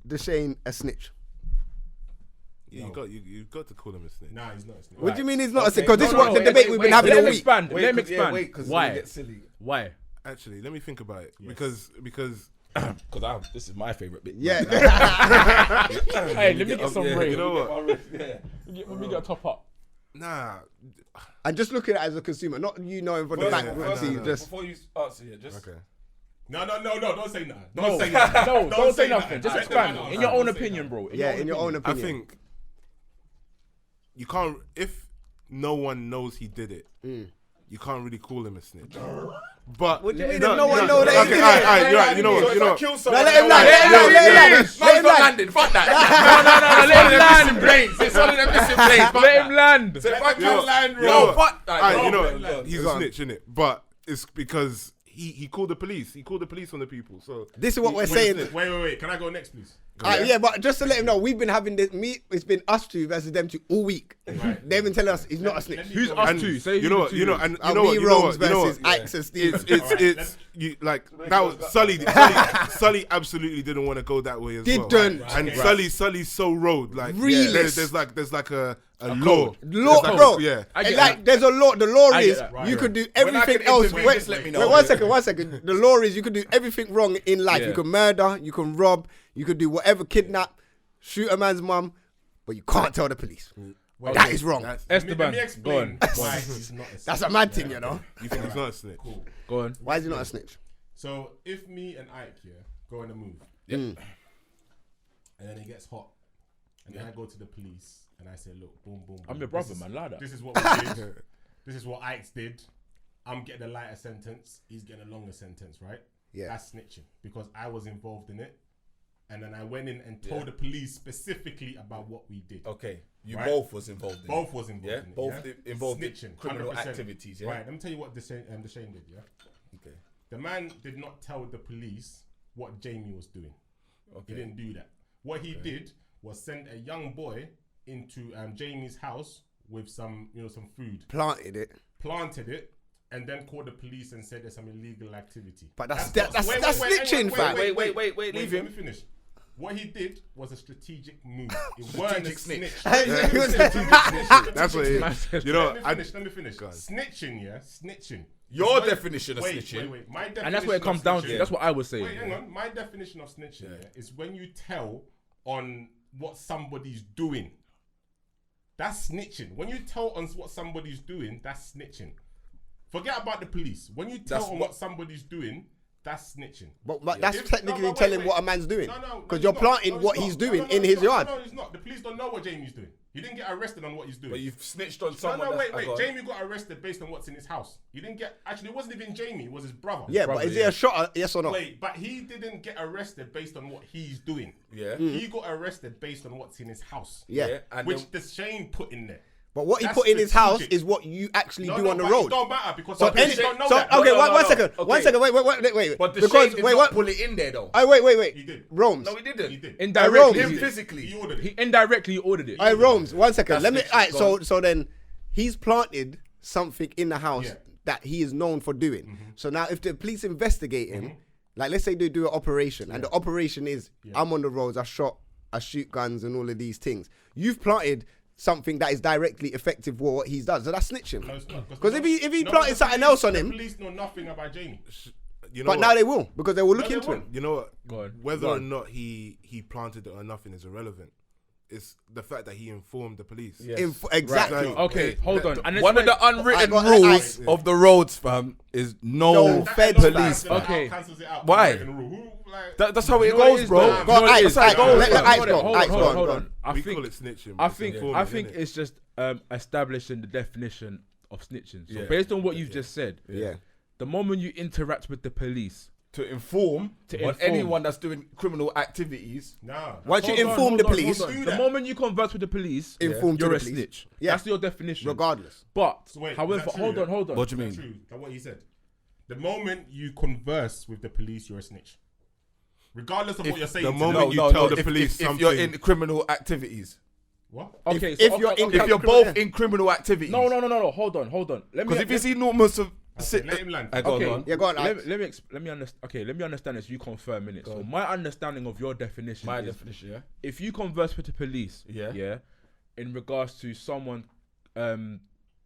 Dushane a snitch? Yeah, you got to call him a snitch. Nah, he's not a snitch. What do you mean he's not a snitch? Because this is what the debate we've been having all week. Let him expand. Why? Why? Actually, let me think about it. Because this is my favorite bit. Yeah. Hey, let me get some rain. you know what? Let me get a top up. Nah. And just looking at it as a consumer, not you knowing from the back. Before you answer, just Okay. No, don't say nothing. Don't say nothing. Just expand. In your own opinion, bro. In your own I opinion. think you can't, if no one knows he did it, you can't really call him a snitch. But what do you mean if no one knows that he did it? Alright, you're right. You know what? Let him land. Let him land. Fuck that. No, let him land. Planes. It's all of them missing planes. Let him land. So if I kill land, he's a snitch, innit? But it's because he called the police. He called the police on the people. So This is what we're saying. Wait. Can I go next, please? Yeah, but just to let him know, we've been having this. It's been us two versus them two all week. Right. They've been telling us he's not a snitch. Who's us two? Say you know what? versus Ike's and Steve. It's you like that was Sully. Sully absolutely didn't want to go that way as well. Didn't. And Sully's so road like Realist. there's like a law. Bro. Yeah. There's a law. The law is that. you could do everything else. Just let me know. Wait, one second. The law is you could do everything wrong in life. Yeah. You can murder, you can rob, you could do whatever, kidnap, shoot a man's mum, but you can't tell the police. That is wrong. Esteban, Let me go explain on. why he's not a snitch. That's a mad thing, you know. You think he's not a snitch? Cool. Go on. Why is he not a snitch? So if me and Ike go on a move, and then it gets hot, and then I go to the police and I say, look, boom, boom, boom. I'm your brother, man. Lie that. This is what we did. This is what Ike's did. I'm getting a lighter sentence. He's getting a longer sentence, right? Yeah. That's snitching because I was involved in it. And then I went in and told the police specifically about what we did. Okay, you Right? both was involved in it. Both was involved in it. Both involved in Snitching, criminal 100%. activities, yeah? Right, let me tell you what Dushane did, yeah? Okay. The man did not tell the police what Jamie was doing. Okay. He didn't do that. What he did was send a young boy into Jamie's house with some food, Planted it. and then called the police and said there's some illegal activity. But that's Wait, snitching, fam. Wait, leave him. Let me finish. What he did was a strategic move. It weren't a snitch. That's what it is. You know, Let me finish. Snitching. Your definition of Wait. snitching. My definition And that's where it comes down to. That's what I was saying. Wait, hang on. My definition of snitching is when you tell on what somebody's doing. That's snitching. When you tell on what somebody's doing, that's snitching. Forget about the police. When you tell on what somebody's doing, that's snitching. But that's technically telling what a man's doing. No, Because you're planting what he's doing in his yard. No, he's not. The police don't know what Jamie's doing. He didn't get arrested on what he's doing. But you've snitched on someone. No, wait. Jamie got arrested based on what's in his house. He didn't get. Actually, it wasn't even Jamie. It was his brother. Yeah, but is it a shot? Yes or no? Wait, but he didn't get arrested based on what he's doing. Yeah. He got arrested based on what's in his house. Yeah. And Which Dushane put in there. But what he That's put in his house strategic. is what you actually do No, on the but road. It don't matter because So the police don't know that. okay, No, one second. okay. One second. Wait. But the Because did wait, not what? pull it in there though. Wait. He did. Rome's. No, he didn't. He did. Indirectly. Him he did. physically. He ordered it. He indirectly ordered it. Rome's. One second. That's Let me. snitching. Alright. So then he's planted something in the house Yeah. that he is known for doing. So now if the police investigate him, like let's say they do an operation, and the operation is I'm on the roads, I shoot guns and all of these things. You've planted something that is directly effective for what he does. So that's snitching. No, it's not. Because if he No, planted the something police- else on the him, police know nothing about Jamie. you know but what? now they will because they will look they into won't. him. You know what? Go on. Whether Go or on. not he planted it or nothing is irrelevant. It's the fact that he informed the police. Yes. Exactly. Right. Okay, hold on. And One of the unwritten rules of the roads, fam, is no feds, police. fam. Okay. Cancels it out. Why? That's how it You know what goes, it is, bro. though? Go, You know what it Ike, is? Ike, Hold let on, Ike hold go. on, Ike, hold go on, hold on. on. I We think call it snitching. I but it's think informing, innit? it's just establishing the definition of snitching. So Yeah. based on what you've just said, Yeah. the moment you interact with the police, To inform on anyone that's doing criminal activities. No. Once you Hold on, inform the hold on, police, hold on. Do The that. moment you converse with the police, Inform to you're the a police. snitch. Yeah. That's your definition. regardless. But, So wait, is however, that true, hold on, yeah? hold on. What do you That's mean? true. That's what he said. The moment you converse with the police, you're a snitch. Regardless of what you're saying. the to moment them. you tell the police if you're something- in criminal activities. What? Okay, if you're in- If you're both in criminal activities. No. Hold on. Let me. Because if you see normal Let him land. Go on. Yeah, go on. Let me understand. Okay, let me understand this. You confirm in it. So my understanding of your definition. My is definition, yeah. If you converse with the police, Yeah. in regards to someone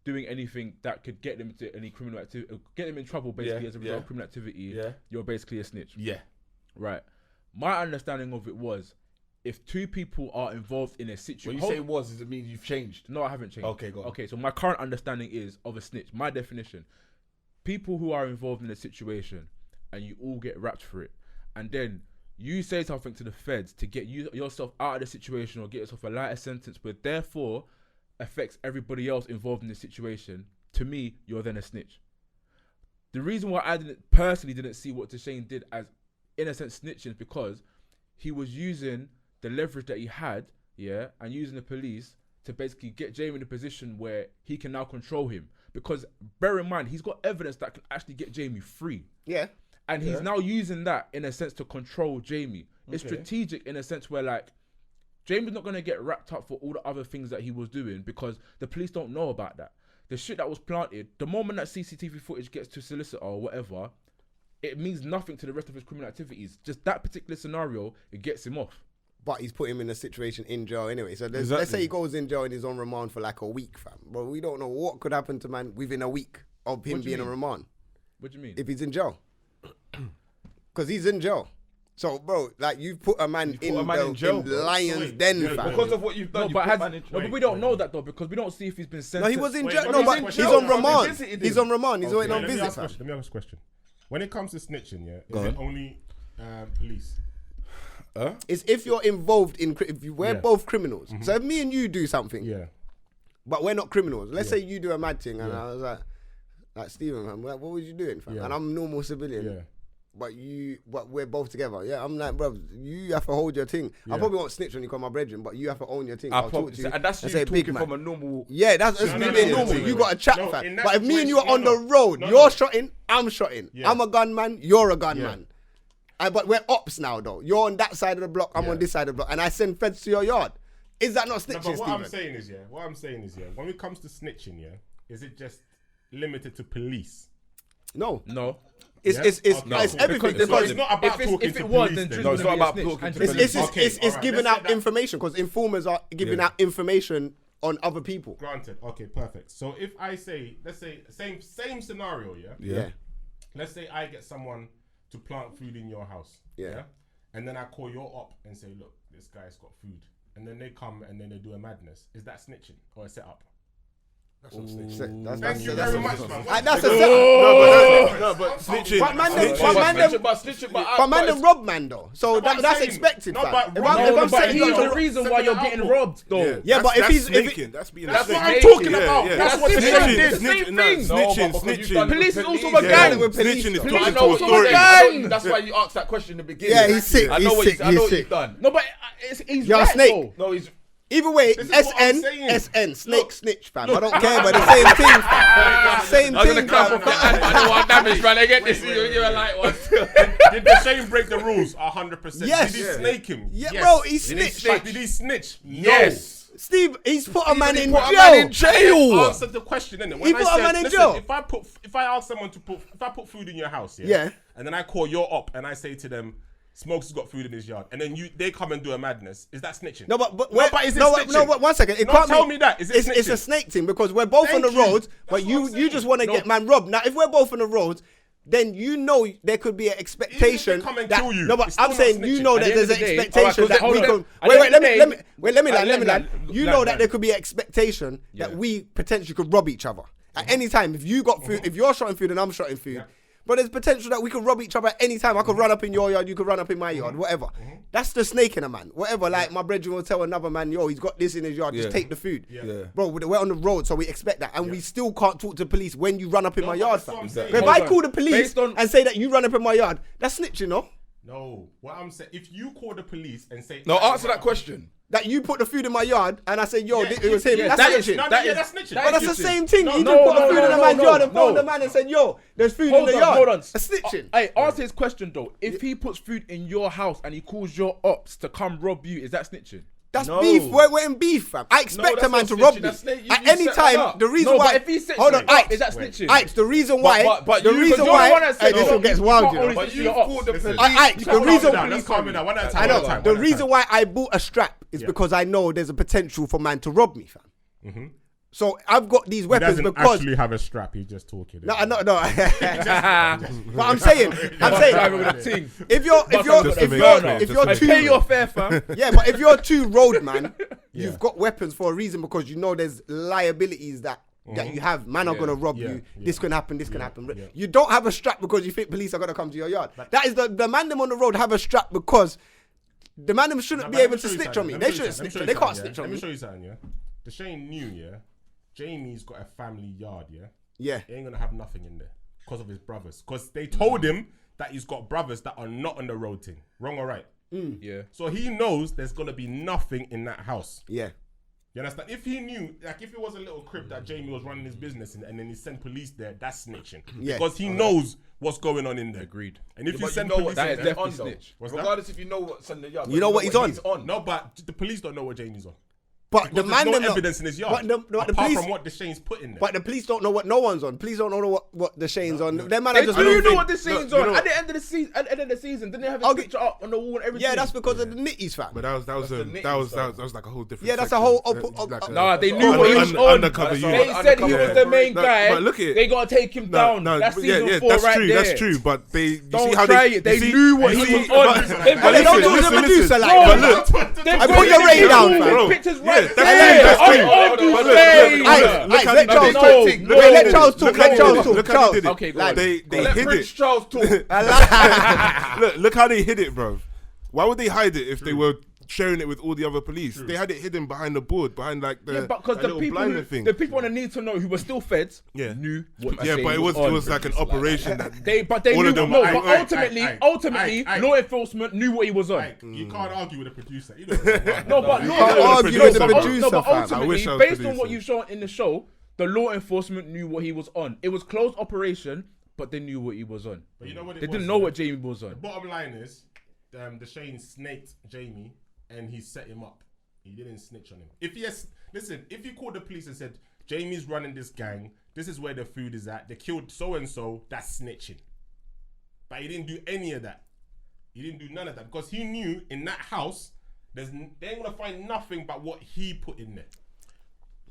doing anything that could get them into any criminal activity, get them in trouble basically as a result of criminal activity, you're basically a snitch. Yeah. Right. My understanding of it was, if two people are involved in a situation... When you say was, does it mean you've changed? No, I haven't changed. Okay, go on. Okay, so my current understanding is of a snitch. My definition, people who are involved in a situation and you all get wrapped for it, and then you say something to the feds to get yourself out of the situation or get yourself a lighter sentence, but therefore affects everybody else involved in the situation, to me, you're then a snitch. The reason why I personally didn't see what Dushane did as, in a sense, snitching is because he was using the leverage that he had, and using the police to basically get Jamie in a position where he can now control him. Because bear in mind, he's got evidence that can actually get Jamie free. Yeah. And he's now using that in a sense to control Jamie. It's strategic in a sense where, like, Jamie's not going to get wrapped up for all the other things that he was doing because the police don't know about that. The shit that was planted, the moment that CCTV footage gets to solicitor or whatever, it means nothing to the rest of his criminal activities. Just that particular scenario, it gets him off. But he's put him in a situation in jail anyway. So let's say he goes in jail and he's on remand for like a week, fam. But we don't know what could happen to man within a week of him being on remand. What do you mean? If he's in jail. Because he's in jail. So, bro, like, you've put a man in jail. In Lion's Den, fam. Because of what you've done, but we don't know that, though, because we don't see if he's been sentenced. No, he was in jail. No, but he's on remand. He's on remand. He's waiting on visit, fam. Let me ask a question. When it comes to snitching, is it only police? It's if you're involved in, we're both criminals. So if me and you do something, but we're not criminals. Let's say you do a mad thing, and I was like Stephen, man, what was you doing, fam? And I'm a normal civilian. But we're both together. Yeah, I'm like, bro, you have to hold your thing. I probably won't snitch when you call my brethren, but you have to own your thing. I'll talk to you. And that's you talking from a normal... Yeah, that's me being normal. You got a chat, fam. But if me and you are on the road, you're shotting, I'm shotting. I'm a gunman, you're a gunman. But we're ops now, though. You're on that side of the block, I'm on this side of the block, and I send feds to your yard. Is that not snitching, but what Stephen? I'm saying is, when it comes to snitching, is it just limited to police? No. It's everything. It's not about talking to police. No, it's not about talking to police. It's giving out information, because informers are giving out information on other people. Granted. Okay, perfect. So if I say, let's say, same scenario, let's say I get someone to plant food in your house, and then I call your op and say, look, this guy's got food, and then they come and then they do a madness. Is that snitching or a setup? That's not snitching. Thank you very much, man. That's a setup. No, but snitching. But man, them rob man though. So that's expected. No, fam. but If I'm saying he's the reason why you're getting robbed, though. Yeah, but if he's That's what I'm talking about. That's what snitching did. Snitching. Police is also a gang. Snitching is Police talking is to also a authority. gang. That's why you asked that question in the beginning. Yeah, he's sick. I know what you've done. No, but he's You're a right, snake. though. No, he's... Either way, This is what I'm saying. SN, snake, snitch, fam. I don't care, but the same thing, fam. Same thing, fam. I don't want damage, man. I get this. You're a light one. Did Dushane break the rules? 100%. Yes. Did he snake him? Yeah, Yes. bro, he snitched. But did he snitch? Yes. Steve, he's put a man in I jail. answered the question, innit? When He put a man in jail. If I ask someone if I put food in your house, Yeah. and then I call your op and I say to them, Smokes has got food in his yard, and then they come and do a madness. Is that snitching? No, but is it snitching? No, but 1 second. It No, can't tell be, me that. Is it it's snitching? a snake thing, because we're both on Thank the you. roads, but That's what I'm you just want to saying. get man robbed. Now, if we're both on the roads, then you know there could be an expectation. Even if they come and that, kill you, no, but it's still I'm saying not you snitching. know At that the there's end an of the day- expectation that Alright, we hold can. on. Wait, let me Land. land. You know that there could be an expectation that we potentially could rob each other at any time. If you got food, if you're shotting food and I'm shotting food. But there's potential that we could rob each other at any time. I could run up in your yard, you could run up in my yard, whatever. That's the snake in a man. Whatever, like my brethren will tell another man, yo, he's got this in his yard, just take the food. Bro, we're on the road, so we expect that. And we still can't talk to police when you run up in my yard, that's what fam. I'm saying. But if Hold I on. call the police and say that you run up in my yard, that's snitching, no? No, what I'm saying, if you call the police and say, No, answer that question. That you put the food in my yard and I say, yo, Yeah, it was him. yeah, That's snitching. that's snitching. But that's the same thing. No, He no, just put no, the food in a man's yard and phoned the man and said, yo, there's food in the yard. Hold on. That's snitching. Hey, answer his question though. If he puts food in your house and he calls your ops to come rob you, is that snitching? That's beef. We're in beef, fam. I expect a man to rob me. At any time, the reason why... But if he's hold on, is that snitching? Ike's, the reason why... But the reason why... This one gets wild, you know. But you called the police. Ike's, the reason... Let's calm it down. One at a time. I know. The reason why I bought a strap is because I know there's a potential for man to rob me, fam. Mm-hmm. So I've got these weapons He doesn't because... actually have a strap. He's just talking. No. But I'm saying, if you're I too... pay your fare, fam. Yeah, but if you're too road man, you've got weapons for a reason because you know there's liabilities that you have. Man are gonna rob you. This can happen. This can happen. You don't have a strap because you think police are gonna come to your yard. That is the man them on the road have a strap because the man them shouldn't be able to snitch on me. They shouldn't snitch. They can't snitch on me. Let me show you something. Yeah, Dushane knew. Jamie's got a family yard. Yeah. He ain't gonna have nothing in there because of his brothers. Because they told him that he's got brothers that are not on the road thing. Wrong or right? Yeah. So he knows there's gonna be nothing in that house. Yeah. You understand? If he knew, like if it was a little crib that Jamie was running his business in and then he sent police there, that's snitching. Yeah. Because he knows what's going on in there. Agreed. And if you But send you know police what, in that there, is definitely snitch. Regardless if you know what's in the yard. You know what he's on. No, but the police don't know what Jamie's on. But the man no them evidence in his yard. But the apart police, from what Dushane's put in there. But the police don't know what no one's on. Police don't know what the Shane's on. Them man They are just do know what the scene's on. know At the end of the season, didn't they have a picture up on the wall and everything? Yeah, that's because of the nitties, fam. But that was like a whole different. Yeah, that's a section. whole. Nah, they knew what he was on. Undercover They unit. said he was the main guy. But look at it. They gotta take him down. That's season 4 that's right true. there. That's true. But they Don't try it. They knew what he was on. They don't do the Medusa like But that. look, I put your ring down, fam. Pictures right that's true. there. Let Charles talk. Wait, let Charles talk. Let Charles talk. Look how they did it. Okay, go on. They hid it. Charles talk. Look how they hid it, bro. Why would they hide it if they were sharing it with all the other police? They had it hidden behind the board, behind like the because the people on the need to know who were still feds knew what but it was like an operation that they all knew of them- ultimately law enforcement knew what he was on. You can't argue with a producer. Ultimately, I wish I was based on producing. what you've shown in the show, the law enforcement knew what he was on. It was closed operation, but they knew what he was on. But you know what They didn't know what Jamie was on. The bottom line is, Dushane snaked Jamie and he set him up. He didn't snitch on him. If you called the police and said, Jamie's running this gang, this is where the food is at, they killed so-and-so, that's snitching. But he didn't do any of that. He didn't do none of that because he knew in that house, they ain't gonna find nothing but what he put in there.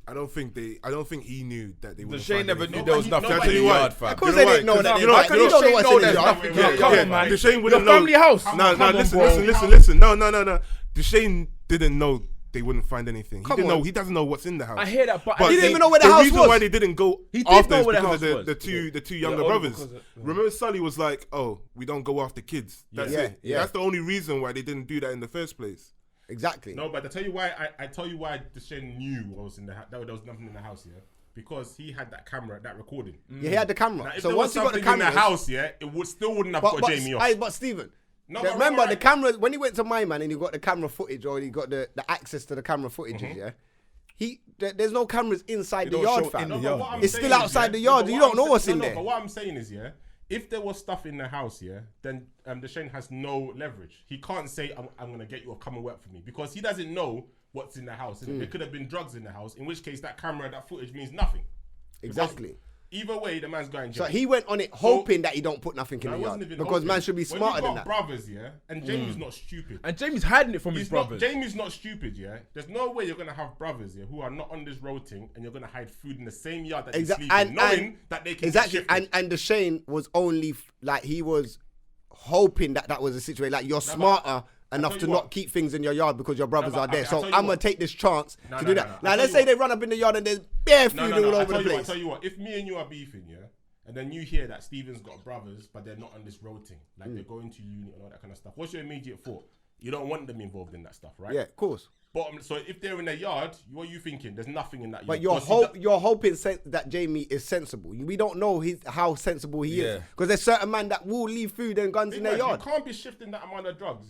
I don't think he knew that they would. Shane never knew there was nothing in the yard, fam. Of course they didn't know that. You know what? You don't know what's in the yard. Come on, man. Dushane wouldn't Your know. family house. No, listen. No. Dushane didn't know they wouldn't find anything. He didn't know. He doesn't know what's in the house. I hear that, but he didn't even know where the house was. The reason why they didn't go He did after know is where the because house of was. the two younger brothers. Remember, Sully was like, "Oh, we don't go after kids." That's it. Yeah. That's the only reason why they didn't do that in the first place. Exactly. No, but I tell you why. I tell you why Dushane knew what was in the house. There was nothing in the house, because he had that camera, that recording. Yeah, he had the camera. Now, if So there once was he got the something in camera, the house, it still wouldn't have got Jamie off. But Stephen, No, but remember the right. camera when he went to my man and he got the camera footage or he got the access to the camera footages. There's no cameras inside the yard, fam. No, but what I'm It's saying still is, outside the no, yard. but You what don't know what's in there. But what I'm saying is, if there was stuff in the house, then Dushane has no leverage. He can't say, I'm going to get you or come and work for me because he doesn't know what's in the house. There could have been drugs in the house, in which case that camera, that footage means nothing. Exactly. Either way, the man's going jail. So he went on it hoping that he don't put nothing in the yard because man should be smarter than that. Brothers, and Jamie's not stupid. And Jamie's hiding it from his brothers. Jamie's not stupid, There's no way you're gonna have brothers, who are not on this road thing, and you're gonna hide food in the same yard that they sleep in, knowing that they can exactly. Get and Dushane was only he was hoping that was a situation. Like you're smarter enough to not keep things in your yard because your brothers are there. So I'm gonna take this chance to do that. Now let's say they run up in the yard and there's bare food all over the place. I tell you what, if me and you are beefing, and then you hear that Steven's got brothers, but they're not on this road thing, like they're going to uni and all that kind of stuff. What's your immediate thought? You don't want them involved in that stuff, right? Yeah, of course. So if they're in their yard, what are you thinking? There's nothing in that yard. But you're hoping that Jamie is sensible. We don't know how sensible he is because there's certain men that will leave food and guns in their yard. You can't be shifting that amount of drugs,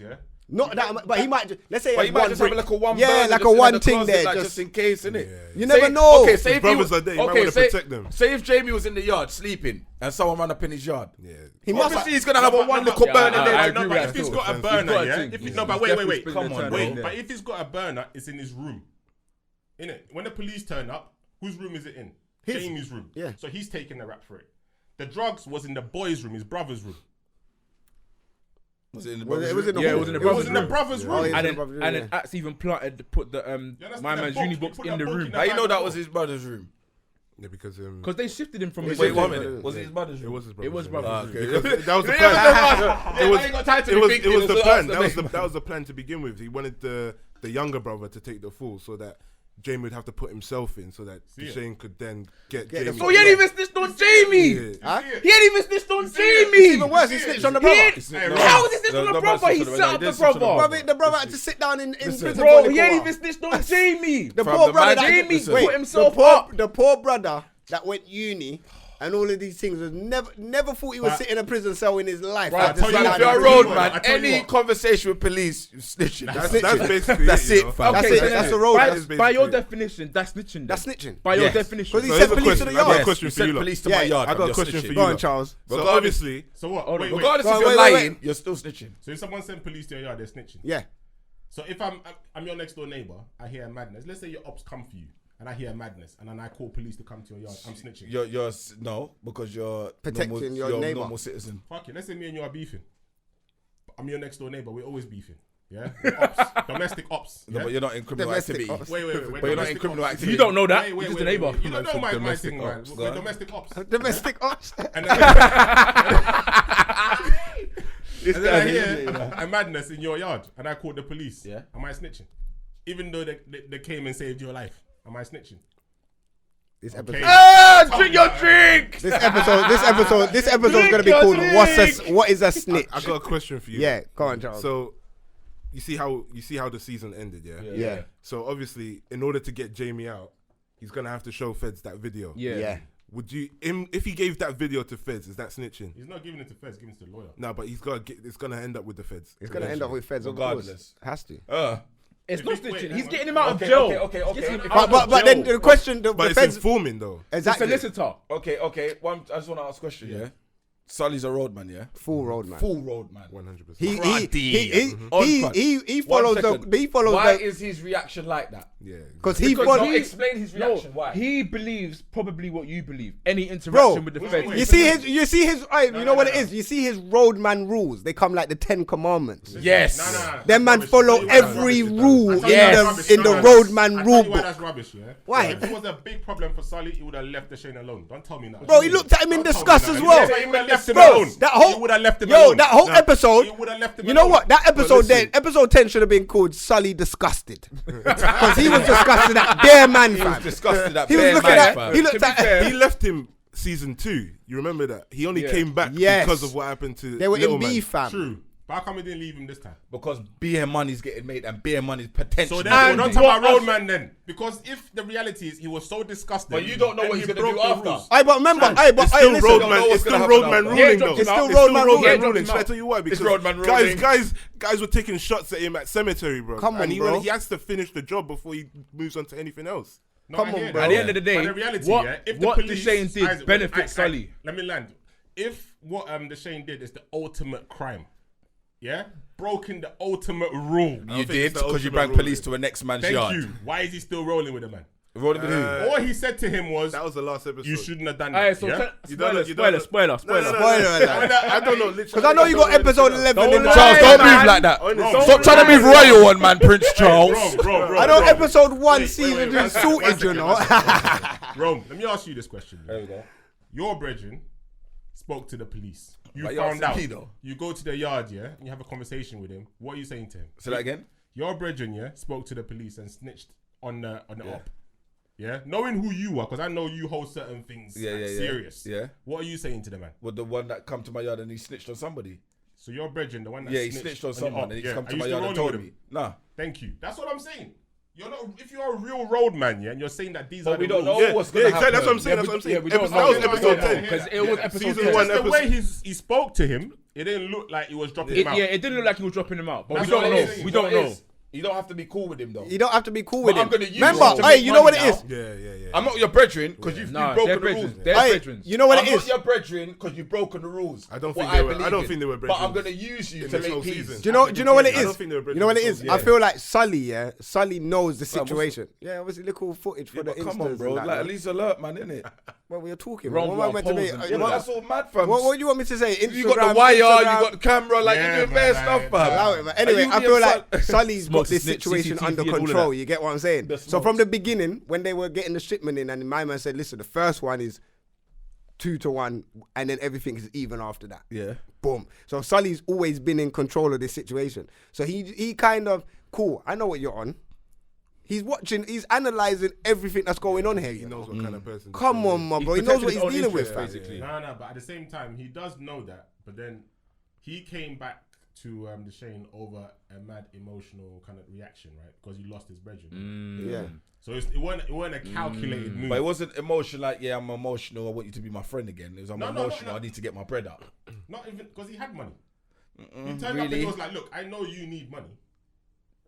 Not that, but he might. Let's say But he you might just have like a one burner like just a in one the thing closet, there, like, just just in case, innit? You never know. Okay, say His if brothers you, are there, you might wanna say, protect them. Say if Jamie was in the yard sleeping and someone ran up in his yard. Yeah. He must. Obviously, he's gonna have a one little burner I there. agree No, with but that if he's still. got a He's burner, got a yeah. thing. If He's no, but definitely wait, spending come the on, time wait. in there. But if he's got a burner, it's in his room. Innit? When the police turn up, whose room is it in? Jamie's room. Yeah. So he's taking the rap for it. The drugs was in the boy's room, his brother's room. Was it in the Well, brother's it was in the room? Yeah, it was in the It was brother's in the room. brother's room. Oh, yeah. And in the then, brother's room, and yeah. then Axe even planted to put the that's my the man's box. uni You box put in that the box room in How you know that Before. was his brother's room? Yeah, because because they shifted him from his Wait, one Yeah. minute. Was it his brother's it room? was his brother. It was yeah. brother's room. Okay. Because that was the You plan. never know. It was, I ain't got time to it be was, thinking, it was the so plan. ask the That was the plan to begin with. He wanted the younger brother to take the fall, so that Jamie would have to put himself in, so that Dushane could then get Jamie. So he ain't even snitched on Jamie. Yeah. Huh? He ain't even snitched on It's Jamie. even worse. He snitched on the He brother. ain't- How is he snitched on the brother? He set up the brother. The brother had to sit down in prison. Bro, for a he ain't while. even snitched on Jamie. The Fam, poor the brother. man- Jamie listen. put himself the up. The poor brother that went uni and all of these things was never thought he would But- sit in a prison cell in his life. Right, Had to tell sit you down if you're in a prison. road I man, tell you any what. conversation with police, you're snitching. That's basically That's you it, know? fam. That's Okay, it. so That's then the road. by- That's By your basically- definition, that's snitching. That's snitching. By your Yes. definition. Because he So said here's a police to question. the I've got a yard. question You for you sent lot. police to Yeah, my yard. I got a you're question for snitching. you Go on, lot. Charles. So Regardless- obviously, So what? Oh, Wait. Regardless Go if on, you're wait, lying, wait. you're still snitching. So if someone sent police to your yard, they're snitching. Yeah. So if I'm your next door neighbor, I hear a madness. Let's say your ops come for you, and I hear a madness, and then I call police to come to your yard. I'm snitching. You're no, because you're Protecting normal, your you're a neighbor. normal citizen. Fuck it. Let's say me and you are beefing. I'm your next door neighbor. We're always beefing. Yeah. We're ops. Domestic ops. No, Yeah? but you're not in criminal Domestic activity. ops. Wait. But you're not in Domestic criminal ops. activity. You don't know that. Wait, You're just a neighbor. You don't know my Domestic thing, man. ops, We're go on. domestic ops. Domestic ops. And then, and then I hear a madness in your yard, and I called the police. Yeah. Am I snitching? Even though they came and saved your life, am I snitching? This episode. Okay. Drink your drink. This episode is gonna be your called drink. What is a snitch? I got a question for you. Yeah, go on, Charles. So you see how the season ended, yeah? Yeah. So obviously, in order to get Jamie out, he's gonna have to show Feds that video. Yeah. Would you, if he gave that video to Feds, is that snitching? He's not giving it to Feds, giving it to the lawyer. No, but it's gonna end up with the Feds. It's gonna end up with Feds, of course. Regardless. Has to. It's If not it- wait, snitching. hang He's on. getting him out of Okay, jail. okay. He's getting him But out of then jail. the question, the But it's Feds informing though. It's a exactly solicitor. Okay. I just want to ask a question. Yeah. Sully's a roadman, yeah. full road man. Full roadman. 100%. He follows Why the is his reaction like that? Yeah. because he Because follows. Don't explain his reaction. Why? He believes probably what you believe. Any interaction Bro, with the wait, feds. wait. You see his. You know what it is. You see his roadman rules. They come like the 10 Commandments. Yes. No. Them man That's follow rubbish. That's every rubbish. rule I tell you that's rubbish. in the No, roadman I rule tell you why book. that's rubbish, yeah? Why? If it was a big problem for Sully, he would have left Dushane alone. Don't tell me that. Bro, he looked at him in Don't tell disgust me as that. well. He would have left him Bro, alone. that whole He would have left him alone. that whole episode. He would have left him You know alone. what? That episode listen. episode 10 should have been called Sully Disgusted. Because he was disgusted at bare man, He was fam. disgusted at He was bare looking man, at. fam. He looked at. He left him season 2. You remember that? He only came back Yes. because of what happened to They were Little in Man. beef, fam. True. But how come he didn't leave him this time? Because beer money's getting made and beer money's potential. So therefore, And don't talk what about else- roadman then. Because if the reality is he was so disgusted. But you don't know and what he he's gonna broke do the after. rules. I but remember, It's still listen, roadman. know It's what's still gonna happen roadman now. ruling Yeah, though. it's still It's still roadman roadman ruling. ruling. Should I tell you why? Because roadman ruling. guys were taking shots at him at cemetery, bro. Come on, and bro. he has to finish the job before he moves on to anything else. No, Come I on, hear bro. that. At the end of the day, But the reality, what, yeah, if what the police, Dushane did Isaac, benefits Sully. Let me land. If what Dushane did is the ultimate crime, yeah, broken the ultimate rule. You think did it's the because you ultimate bring rule, police yeah. to a next man's Thank yard. you. Why is he still rolling with the man? Rolling with who? All he said to him was, That was the last episode. "You shouldn't have done Alright, that." so yeah? You don't know- spoiler. No. Spoiler alert. I don't know. Because I know you got episode 11 in the Charles, Hey, don't man. move like that. Honestly. Stop trying to move royal on, man, Prince Charles. Bro. I know episode 1 Wait, season wait, is one sorted, second, you know. one second. Rome, let me ask you this question. There we go. Your brethren spoke to the police. You But you found out. asking me, though? You go to the yard, yeah, and you have a conversation with him. What are you saying to him? Say that again. Your brethren, yeah, spoke to the police and snitched on the op. Yeah, knowing who you are, because I know you hold certain things serious. Yeah. What are you saying to the man? With the one that come to my yard and he snitched on somebody. So your brethren, the one that Yeah, he snitched on your someone op, and he's yeah, come are to you my still yard and rolling told with me. him? Nah. Thank you. That's what I'm saying. You're not. If you're a real roadman, yeah, and you're saying that these But are we the don't rules. know what's going to happen. That's what I'm saying. That's what I'm saying. we That don't was know. episode 10. Because it was episode Season 10. one, The way he spoke to him, It didn't look like he was dropping him out. Yeah, it didn't look like he was dropping him out, but That's we don't what know. it is. We don't know. You don't have to be cool with him though. You don't have to be cool with But him. I'm gonna use Remember, it to hey, make you know what it money is? now. Yeah. I'm not your brethren because you've Nah, broken they're the rules. brethren. They're Hey, brethren. you know what I'm it not is? your brethren because you've broken the rules. I don't What think they were. believe I don't in. think they were But I'm brethren gonna use you in to this make whole peace. season. Do you know what it I is? don't think they were You know what it is? Yeah. I feel like Sully, yeah. Sully knows the Fam, what's situation. Yeah, obviously little footage for Yeah, the but come Instas on, bro. and that, Like man. at least alert, man, innit? What were you talking? Wrong What am I meant to be? pose and Yeah, but that's all mad, fam. What do you want me to say? Instagram, You got the wire, you Instagram. got the camera, like Yeah, you're doing man, bare stuff, like, fam. Allow it, man. Anyway, Are I you feel being like Sully's got Smokes, this snitch, situation CCTV under and all of control. that. You get what I'm saying? The So from smokes. the beginning, when they were getting the shipment in, and my man said, "Listen, the first one is 2-1, and then everything is even after that." Yeah. Boom. So Sully's always been in control of this situation. So he kind of cool. I know what you're on. He's watching. He's analyzing everything that's going on here. He You know. knows what kind of person. Come on, my bro. He He's knows what protecting he's his dealing own with, interests, fam. basically. No, but at the same time, he does know that. But then he came back to Dushane over a mad emotional kind of reaction, right? Because he lost his brethren. Yeah. So it weren't a calculated move. But it wasn't emotional like, yeah, I'm emotional, I want you to be my friend again. It was, I'm No, no, emotional, no. I need to get my bread up. Not even because he had money. He turned up and really? he was like, "Look, I know you need money,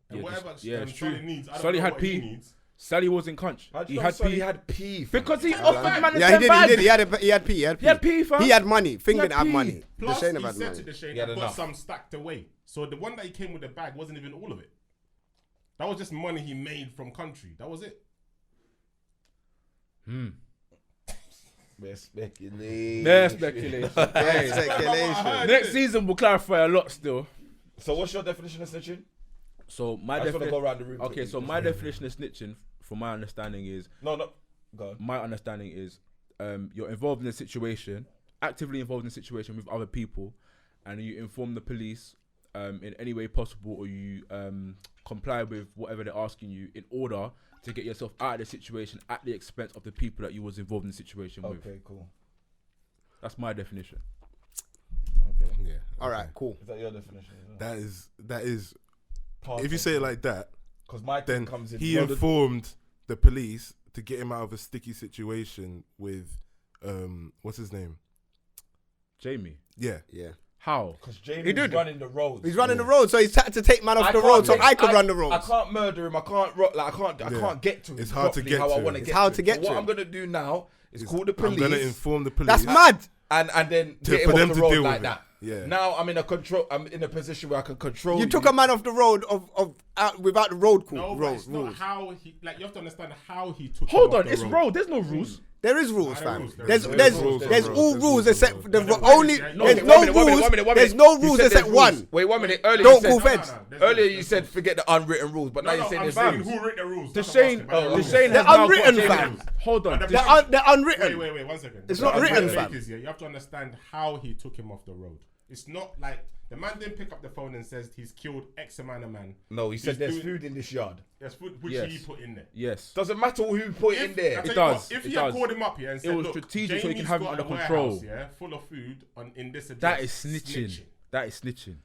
and Yeah, whatever it's Sully true. needs, I don't Sully know had what he P. needs." Sally was in conch. He had P. fam. Because he offered man Yeah, he did. He had P. He had P, fam. He had money. Fing He had didn't have P. money. Plus, Dushane he had said money. to Dushane, He had "I've got enough. some stacked away." So the one that he came with the bag wasn't even all of it. That was just money he made from country. That was it. Bare speculation. There's speculation. Yeah, speculation. Next season will clarify a lot still. So what's your definition of snitching? So my I just want to go definition. around the room. Okay, quickly. so my definition of snitching, from my understanding, is No, go on. my understanding is you're involved in a situation, actively involved in a situation with other people, and you inform the police in any way possible, or you comply with whatever they're asking you in order to get yourself out of the situation at the expense of the people that you was involved in the situation with. Okay, cool. That's my definition. Okay. Yeah. All right, cool. Is that your definition? That is. If you say it like that, because my then thing comes in. he informed the police to get him out of a sticky situation with, what's his name? Jamie, Yeah. Yeah. how? Because Jamie's He did. running the roads. He's running the road, so he's had to take man off the can't road so take- I could run the roads. I can't murder him. I can't get to him. It's hard to properly get how to I him. want to It's get hard to to him. get So to what him. I'm gonna do now is call the police. I'm gonna inform the police. That's mad. and then To- get him for off them the to road deal like with it. that. Yeah. Now I'm in a position where I can control. You took a man off the road without the road call. No, but road it's not rules. how he. Like you have to understand how he took. Hold him off on, the it's road. road. There's no rules. There is rules, There fam. is rules, There's there there's is rules, there's there all is rules rules. except the There's only no- there's okay, no One minute. rules. There's no You rules said except there's one. rules. Wait 1 minute. Earlier Don't you said, call feds. Earlier you said forget the unwritten rules, but now you're saying I'm there's saying rules. who wrote the rules. That's Dushane, what I'm asking, but Dushane They're has now got unwritten, Jamie. fam. Hold on. And the Dushane- They're unwritten. Wait, 1 second. It's not The written, point fam. is, yeah, you have to understand how he took him off the road. It's not like the man didn't pick up the phone and says he's killed X amount of man. No, he said He's there's doing- food in this yard. There's food which Yes. he put in there. Yes. Doesn't matter who put it in there. I tell It you does, what, if it he had does. called him up here and said, was look, strategic so he can Jamie's have it got under a control. warehouse, yeah, full of food in this address. That is snitching. That is snitching.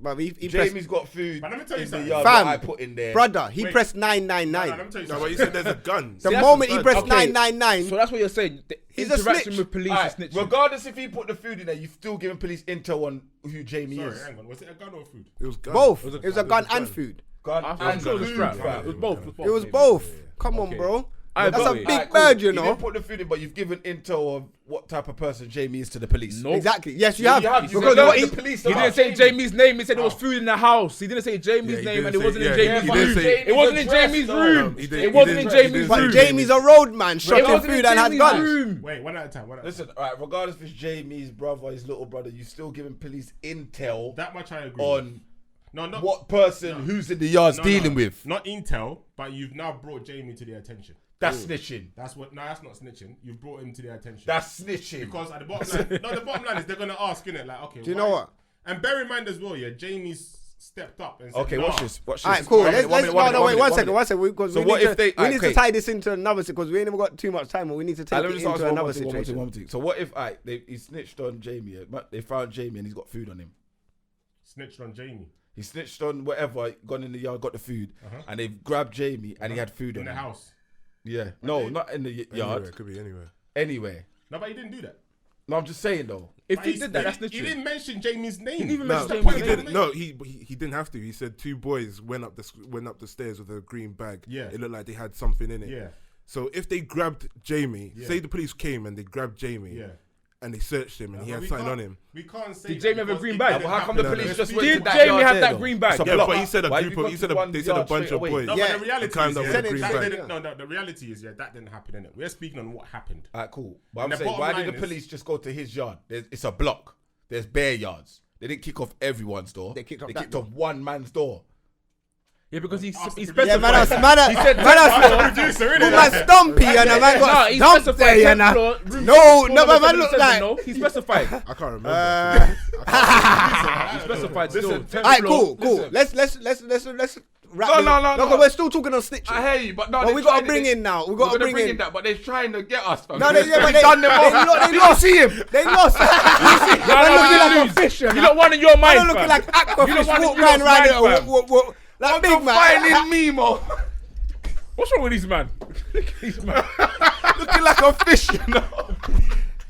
But he pressed, Jamie's got food But let me tell you in the something. yard Fam, that I put in there. brother, he Wait. pressed No, let 999. me tell you No, but something. you said there's a gun. The See, moment he that's pressed bad. 999, So that's what you're saying. The He's a interaction snitch. with police Alright, is snitching. regardless if he put the food in there, you've still given police intel on who Jamie Sorry, is. hang on. Was it a gun or food? It was gun. both. It It was was a gun and food. Gun I and thought it was a food, strap. fam. It was both. It was Yeah, both. yeah. Come on, Okay. bro. I That's a got it. big Alright, cool. bird, you You know. didn't put the food in, but you've given intel of what type of person Jamie is to the police. Nope. Exactly. Yes, you Yeah, have. you have. You Because said what the he, police He about didn't say Jamie. Jamie's name. He said there was food in the house. He didn't say Jamie's Yeah, he name, and didn't it wasn't say- in yeah, Jamie's he didn't room. say- It wasn't in address, Jamie's though. room. He didn't- It wasn't he in didn't- he Jamie's but room. Jamie's a road man, It shotting wasn't in food and has Jamie's guns. room. Wait, one at a time. Listen, all right, regardless if it's Jamie's brother, his little brother, you've still given police intel That much I agree. on No, not what person who's in the yards no, dealing no. with. Not intel, but you've now brought Jamie to their attention. That's snitching. That's what. No, that's not snitching. You've brought him to their attention. That's snitching. because at the bottom line, the bottom line is they're gonna ask, innit? Like, okay. Do you know what? And bear in mind as well, yeah, Jamie's stepped up and said, Okay, nah. watch this. Watch this. All right, cool. One Let's, minute, one let's, minute, no, no, wait, one minute. second. Because So we what need if to, they- we alright, need to okay. tie this into another because we ain't even got too much time, but we need to take Let it me just ask into one another more thing, situation. So what if he snitched on Jamie? But they found Jamie and he's got food on him. Snitched on Jamie He snitched on whatever, gone in the yard, got the food, and they've grabbed Jamie and he had food in on the him. house. Yeah, no, not in the Anywhere, yard. it could be anywhere. Anywhere. No, but he didn't do that. No, I'm just saying though. If he did that, that's He snitching. didn't mention Jamie's name. He didn't even No, mention he Jamie's didn't. name. No, he didn't have to. He said 2 boys went up the stairs with a green bag. Yeah. It looked like they had something in it. Yeah. So if they grabbed Jamie, Yeah. say the police came and they grabbed Jamie, Yeah. and they searched him and he had something on him. We can't say. Did Jamie have a green bag? Well, how come the No, police no. just went Did to that Jamie yard have there, that though? green bag? It's a Yeah, block. but he said a Why group have you of. He gone said to one they said a yard bunch straight of away? boys. No, Yeah. but the reality climbed is, up with yeah, a green that bag. didn't, no, the reality is, yeah, that didn't happen, innit? We're speaking on what happened. Alright, cool. But And I'm the saying, bottom why did line the is- police just go to his yard? It's a block. There's bare yards. They didn't kick off everyone's door. They kicked off that off one man's door. Yeah, because he Ask the specified. producer. Yeah, man, that's He said Producer, innit? Who man stumpy and a man no, got he stumped specified there, you 10th know. floor, room No, 6, no, floor but man number look 77, like. no, he specified. I can't remember. He specified still. listen, 10th Alright, floor. cool. Let's wrap No, this- no, no, no. 'cause we're still talking on snitching. I hear you, but no. But they're we gotta trying bring to- in now. We We're gotta gonna bring bring in. in that, but they're trying to get us. Fam. No, they, yeah, but They've done them off. they Did you lost. see him? They lost. No, Man no, looking you like a lose. fish, You don't want in your Man mind, looking fam. like You aquafish don't want walk in round your right mind, there. fam. Like big man. Finding Mimo. What's wrong with these man? These man. Looking like a fish, you know.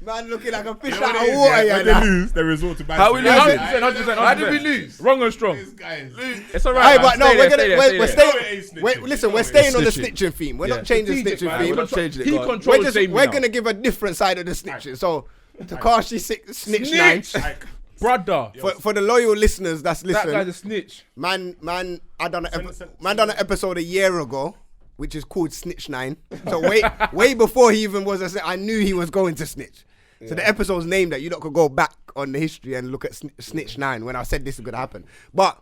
Man looking like a fish You know out what of it is, water, yeah? yeah. When nah. they lose, they resort to bad How we things. lose? 100%. How did we lose? Wrong and strong. These guys. It's alright. Hey, man. but no, Stay we're there, gonna stay there, stay we're there. It ain't staying. snitching. Wait, listen, You we're know it staying ain't on the snitching. snitching theme. We're Yeah. not changing Strategic, snitching man. theme. We're not changing it, He go on. controls the theme We're now. gonna give a different side of the snitching. So, Tekashi snitch 9. Like, Brother. For the loyal listeners that's That guy's listening, a snitch. man, I done Send- an episode a year ago, which is called Snitch 9. So way before he even was a snitch, I knew he was going to snitch. So the episode's named that. You lot could go back on the history and look at Snitch 9 when I said this is gonna happen. But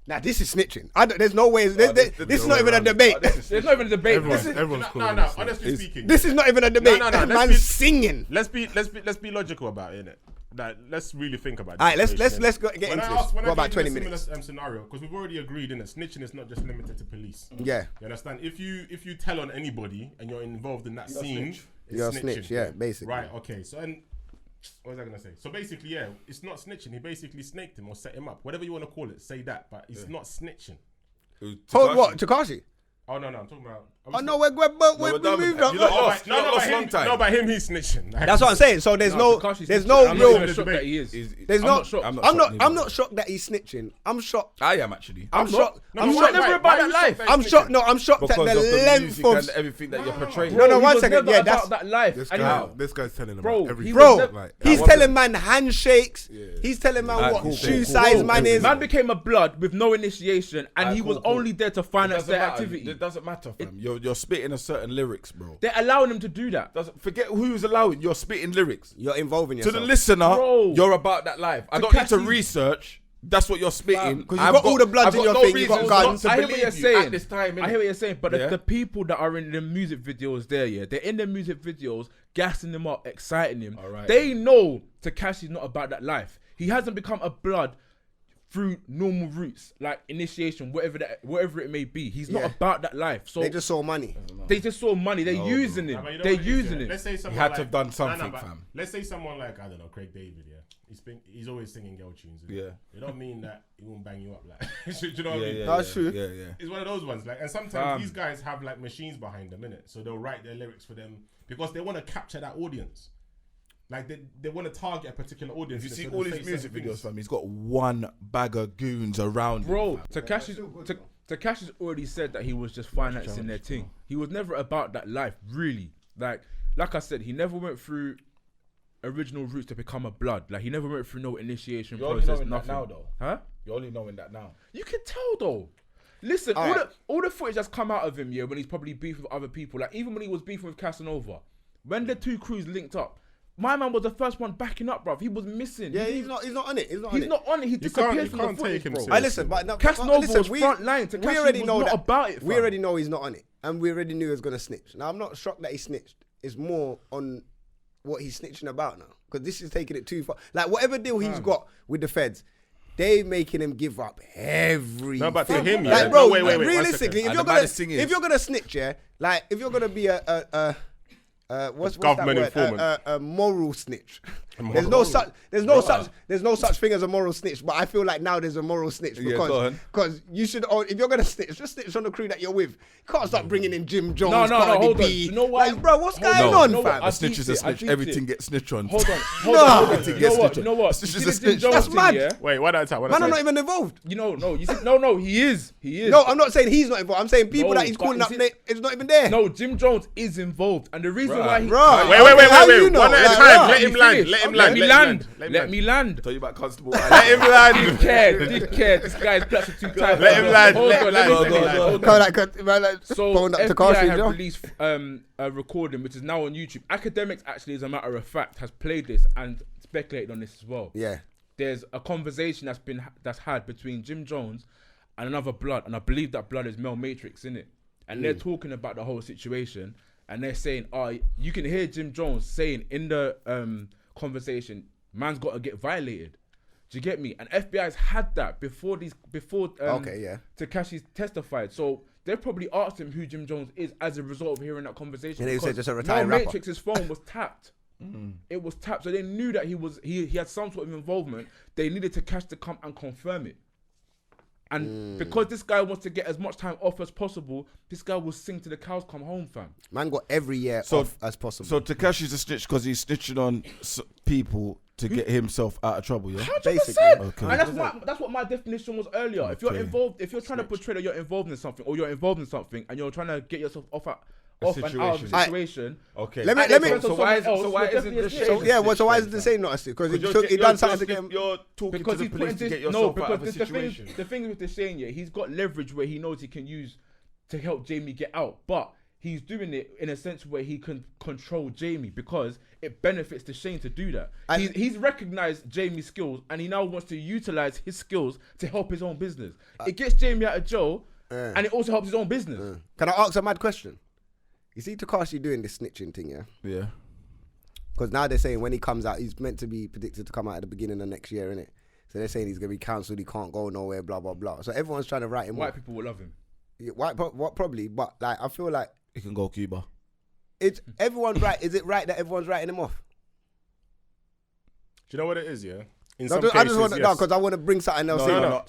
now this is snitching. There's no way. This is not even a debate. There's not even a debate. Everyone's calling no, it. honestly speaking. This is not even a debate. No, let's Man's be- singing. Let's be logical about it, innit? Like, let's really think about it. All right, let's get into this. What about 20 minutes? Scenario, because we've already agreed, innit? Snitching is not just limited to police. Yeah. You understand? If you tell on anybody and you're involved in that scene, it's You're a snitching. snitch, yeah, basically. Right. Okay. So and what was I gonna say? So basically, yeah, it's not snitching. He basically snaked him or set him up, whatever you want to call it. Say that, but it's not snitching. Hold what? Tekashi? Oh no, I'm talking about. Oh no, we moved on. You lot lost. You lot lost long time. No, but him, he's snitching. Like, That's what I'm saying. So there's no Tekashi's there's snitching. no I'm not real. even shocked that he is. There's I'm no. not shocked. I'm not shocked that he's snitching. I'm shocked. I am actually. I'm shocked. No, I'm but shocked. why- never why about are you that life. shocked that I'm he's shocked. snitching? No, I'm shocked Because at of the the length music of. and everything that you're portraying. No, He 1 was second. never Yeah, about that's. that life. This And guy, he- this guy's telling him Bro, about everything. he Bro, was like, he's I want telling man handshakes. He's telling man Alright, what cool, shoe cool, size cool. man is. Man became a blood with no initiation, and he was only there to finance their activity. It doesn't matter, fam. You're spitting a certain lyrics, bro. They're allowing him to do that. Forget who's allowing. You're spitting lyrics. You're involving To yourself. the listener, Bro. you're about that life. I don't need to Tekashi- research. That's what you're spitting. Because you've got all the bloods in your thing, you've got guns. I hear what you're saying. At this time, I hear what you're saying, but Yeah. the people that are in the music videos there, yeah, they're in the music videos, gassing them up, exciting him. Alright. They know Tekashi's not about that life. He hasn't become a blood through normal routes, like initiation, whatever it may be. He's not Yeah. about that life. So They just saw money. they just saw money. They're using him. Nah, but you know They're what it is, using yeah? him. Let's say someone had like, to have done Nah, something, but fam. Let's say someone like, I don't know, Craig David, yeah. He's always singing girl tunes. Isn't Yeah. It? It don't mean that he won't bang you up. Like, do you know what I mean? That's true. Yeah, yeah. It's one of those ones. Like, and sometimes these guys have like machines behind them, innit? So they'll write their lyrics for them because they want to capture that audience. Like they want to target a particular audience. If you see so all they'll his say music certain videos, things. fam, he's got one bag of goons around him. Bro, fam. Tekashi's already said that he was just financing their thing. He was never about that life, really. Like I said, he never went through original routes to become a blood. Like he never went through no initiation You're only process, knowing that nothing. now, though. Huh? You're only knowing that now. You can tell though. Listen, all the footage that's come out of him, yeah, when he's probably beefing with other people, like even when he was beefing with Casanova, when the two crews linked up, my man was the first one backing up, bruv. He was missing. Yeah, he's not on it. He's not on He's it. not on it. He disappeared from the can't footage, take him bro. seriously. I listen, but no, Casanova listen, was front line. Tekashi we already was know not that. about it, We fam. already know he's not on it, and we already knew he was gonna snitch. Now I'm not shocked that he snitched. It's more on what he's snitching about now, because this is taking it too far. Like whatever deal he's got with the feds, they making him give up everything. No, but to him, yeah. like bro, No, wait, 1 realistically, second. if And you're the baddest thing is- if you're gonna snitch, yeah, like if you're gonna be what's Government that word? informant. A moral snitch. There's no such thing as a moral snitch, but I feel like now there's a moral snitch because you should, if you're gonna snitch, just snitch on the crew that you're with. You can't start bringing in Jim Jones, No, Cardi hold B. on. You know what? Like, bro, what's going on, fam? A snitch is a snitch. Everything gets snitched on. Hold on. You know what? Snitch You is a see the Jim snitch. Jones That's thing, mad. yeah? Wait, one at a time. Man, I'm not even involved. No. You see, no, he is. No, I'm not saying he's not involved. I'm saying people No, that he's but calling you up, see- it's not even there. No, Jim Jones is involved, and the reason why he. Right. Wait. How you know? One at a Like, time. right. Let him land. Let me land. Tell you about Constable. Let him land. Dickhead. This guy's plastic too tight. Let him land. Hold Let on, him let me land. finish. Hold on. Kind of like So phoned up FBI Tekashi, have Joe. released a recording which is now on YouTube. Academics actually, as a matter of fact, has played this and speculated on this as well. Yeah. There's a conversation that's had between Jim Jones and another blood, and I believe that blood is Mel Matrix, innit? And they're talking about the whole situation, and they're saying, you can hear Jim Jones saying in the conversation, man's got to get violated. Do you get me? And FBI's had that before Tekashi's testified. So they probably asked him who Jim Jones is as a result of hearing that conversation. And he said because just a retired Mel rapper. Matrix's phone was tapped. It was tapped, so they knew that he had some sort of involvement. They needed Tekashi to come and confirm it. And because this guy wants to get as much time off as possible, this guy will sing to the cows come home, fam. Man got every year off as possible. So Tekashi's a snitch because he's snitching on people to get himself out of trouble, yeah? 100%. Okay. And that's what my definition was earlier. If you're involved, if you're trying to portray that you're involved in something, or you're involved in something, and you're trying to get yourself off and out of a situation. Okay. Let me. So why isn't the shame? So why is it the same not a snitch? Because he done something to get him. You're talking Because to he's the putting police to this, get yourself out of a the situation. thing with Dushane, yeah, he's got leverage where he knows he can use to help Jamie get out, but he's doing it in a sense where he can control Jamie because it benefits Dushane to do that. He's recognized Jamie's skills and he now wants to utilize his skills to help his own business. It gets Jamie out of jail and it also helps his own business. Can I ask a mad question? You see Tekashi doing this snitching thing, yeah? Yeah. Because now they're saying when he comes out, he's meant to be predicted to come out at the beginning of next year, innit? So they're saying he's going to be cancelled, he can't go nowhere, blah, blah, blah. So everyone's trying to write him White off. people will love him. Yeah, probably, but like I feel like He can go Cuba. it's everyone's right. Is it right that everyone's writing him off? Do you know what it is, yeah? In No, some I cases, just want to yes. know because I want to bring something else in. no.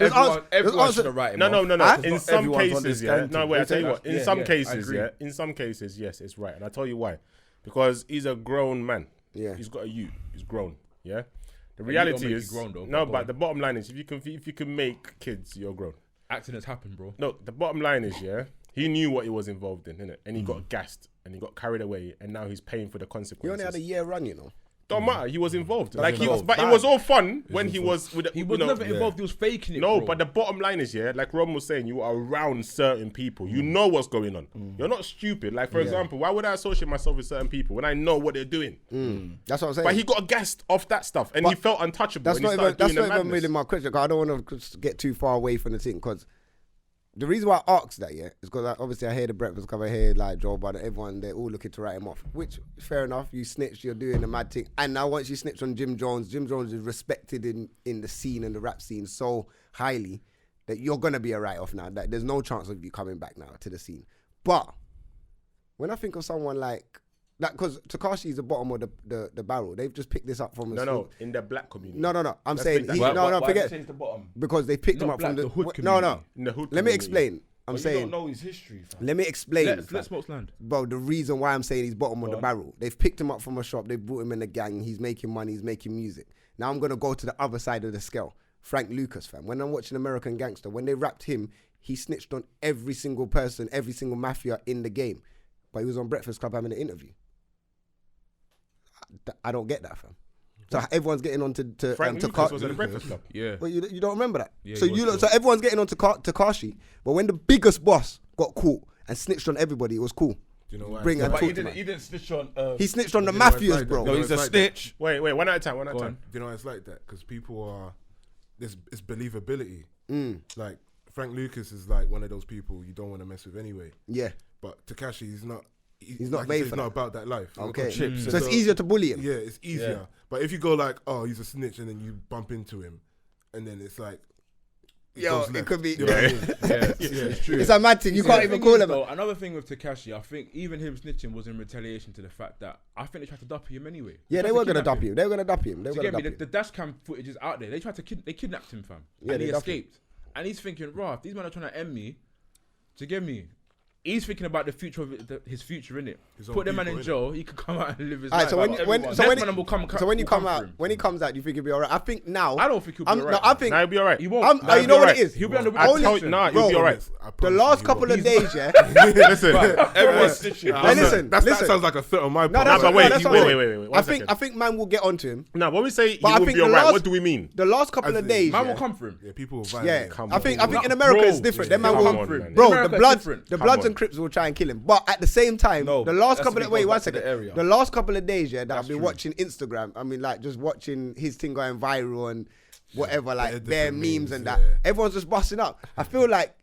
Everyone should have written him off. No. Huh? In Not some everyone's on cases, this yeah. gang No, team. wait, I tell you what. Yeah, In some I cases, agree. yeah. In some cases, yes, it's right. And I'll tell you why. Because he's a grown man. Yeah. He's got a youth. He's grown. Yeah. The you reality don't make is, you grown, though, no, but go but on. the bottom line is, if you can make kids, you're grown. Accidents happen, bro. No, the bottom line is, yeah, he knew what he was involved in, innit? And he got gassed and he got carried away, and now he's paying for the He consequences. only had a year run, you know. Don't matter. He was involved. But it was all fun when he was with. He was never involved. He was faking it. No, bro. but the bottom line is, yeah, like Ron was saying, you are around certain people. You know what's going on. You're not stupid. Like, for example, why would I associate myself with certain people when I know what they're doing? That's what I'm saying. But he got gassed off that stuff, and he felt untouchable. That's and he not started even doing the really madness. my question. 'Cause I don't want to get too far away from the thing. Because the reason why I asked that, yeah, is because obviously I hear the Breakfast Club, I hear like Joe Budden, everyone, they're all looking to write him off. Which, fair enough, you snitched, you're doing a mad thing. And now once you snitch on Jim Jones is respected in the scene and the rap scene so highly that you're going to be a write-off now. That there's no chance of you coming back now to the scene. But when I think of someone like that, because Tekashi is the bottom of the barrel. They've just picked this up from No, in the black community. No. I'm Let's saying make that Why forget change the bottom? because they picked Not him up from black, the the hood No. community. In the hood Let me community. explain. I'm You saying. don't know his history, fam. Let me explain. Let's fam. smoke land. Bro, the reason why I'm saying he's bottom of the barrel, they've picked him up from a shop, they've brought him in the gang, he's making money, he's making music. Now I'm gonna go to the other side of the scale. Frank Lucas, fam. When I'm watching American Gangster, when they rapped him, he snitched on every single person, every single mafia in the game. But he was on Breakfast Club having an interview. I don't get that, fam. So everyone's getting on to Frank Lucas was at the Breakfast Club. Yeah. But you don't remember that. Yeah, so he was, so everyone's getting on to Tekashi, but when the biggest boss got caught and snitched on everybody, it was cool. Do you know why? Bring and But talk he to man. didn't snitch on. He snitched on the You know why it's mafias, like bro. that? No, he's a Like that. snitch. Wait, one at a time. Go on. Do you know why it's like that? Because people are, it's believability. Like Frank Lucas is like one of those people you don't want to mess with anyway. Yeah. But Tekashi, he's not. He's not like made you said, for he's not that. about that life. He's not Okay. got chips. So it's easier to bully him. Yeah, it's easier. But if you go like, oh, he's a snitch, and then you bump into him, and then it's like, Yo, goes it left. could be. You know what I mean? It's true. It's a mad thing. You can't even call him. Another thing with Tekashi, I think even him snitching was in retaliation to the fact that I think they tried to dup him anyway. Yeah, they were gonna dup him. They were gonna dup him. They were To gonna get me, dup the him. dash cam footage is out there. They tried to they kidnapped him, fam, Yeah, and they he duffed him. escaped. And he's thinking, "Rah, if these men are trying to end me, to get me." He's thinking about the future of his future in it. His own Put them man people, in innit? jail. He could come out and live his Alright, life. so like when everyone. so when Next man will come you come for out him. when he comes out, you think he'll be alright? I think now. I don't think he'll be alright. I think Nah, he'll be alright. he won't. you know what it is. He'll be on the Only- witness Nah, protection. he'll be Bro, alright. The last couple of days, yeah. Listen, Everyone's snitching. Now listen, That listen. sounds like a threat on my No, part. that's but what- wait, no, that's what I'm saying. wait, one second. I think man will get onto him. Nah, when we say he But I will think be the alright, last- what do we mean? The last couple As of in- days, Man yeah. will come for him. Yeah, people will Yeah, violate. Come I think on. in America Bro, it's different. yeah, Them man come will, on, man. bro. America The is bloods, different. the Come bloods on. and Crips will try and kill him. But at the same time, No, the last that's couple if of he wait goes one back to the second. area. The last couple of days, yeah, that I've been true. watching Instagram. I mean, like just watching his thing going viral and whatever, They're like bare different memes memes, and that. yeah. Everyone's just busting up. I feel like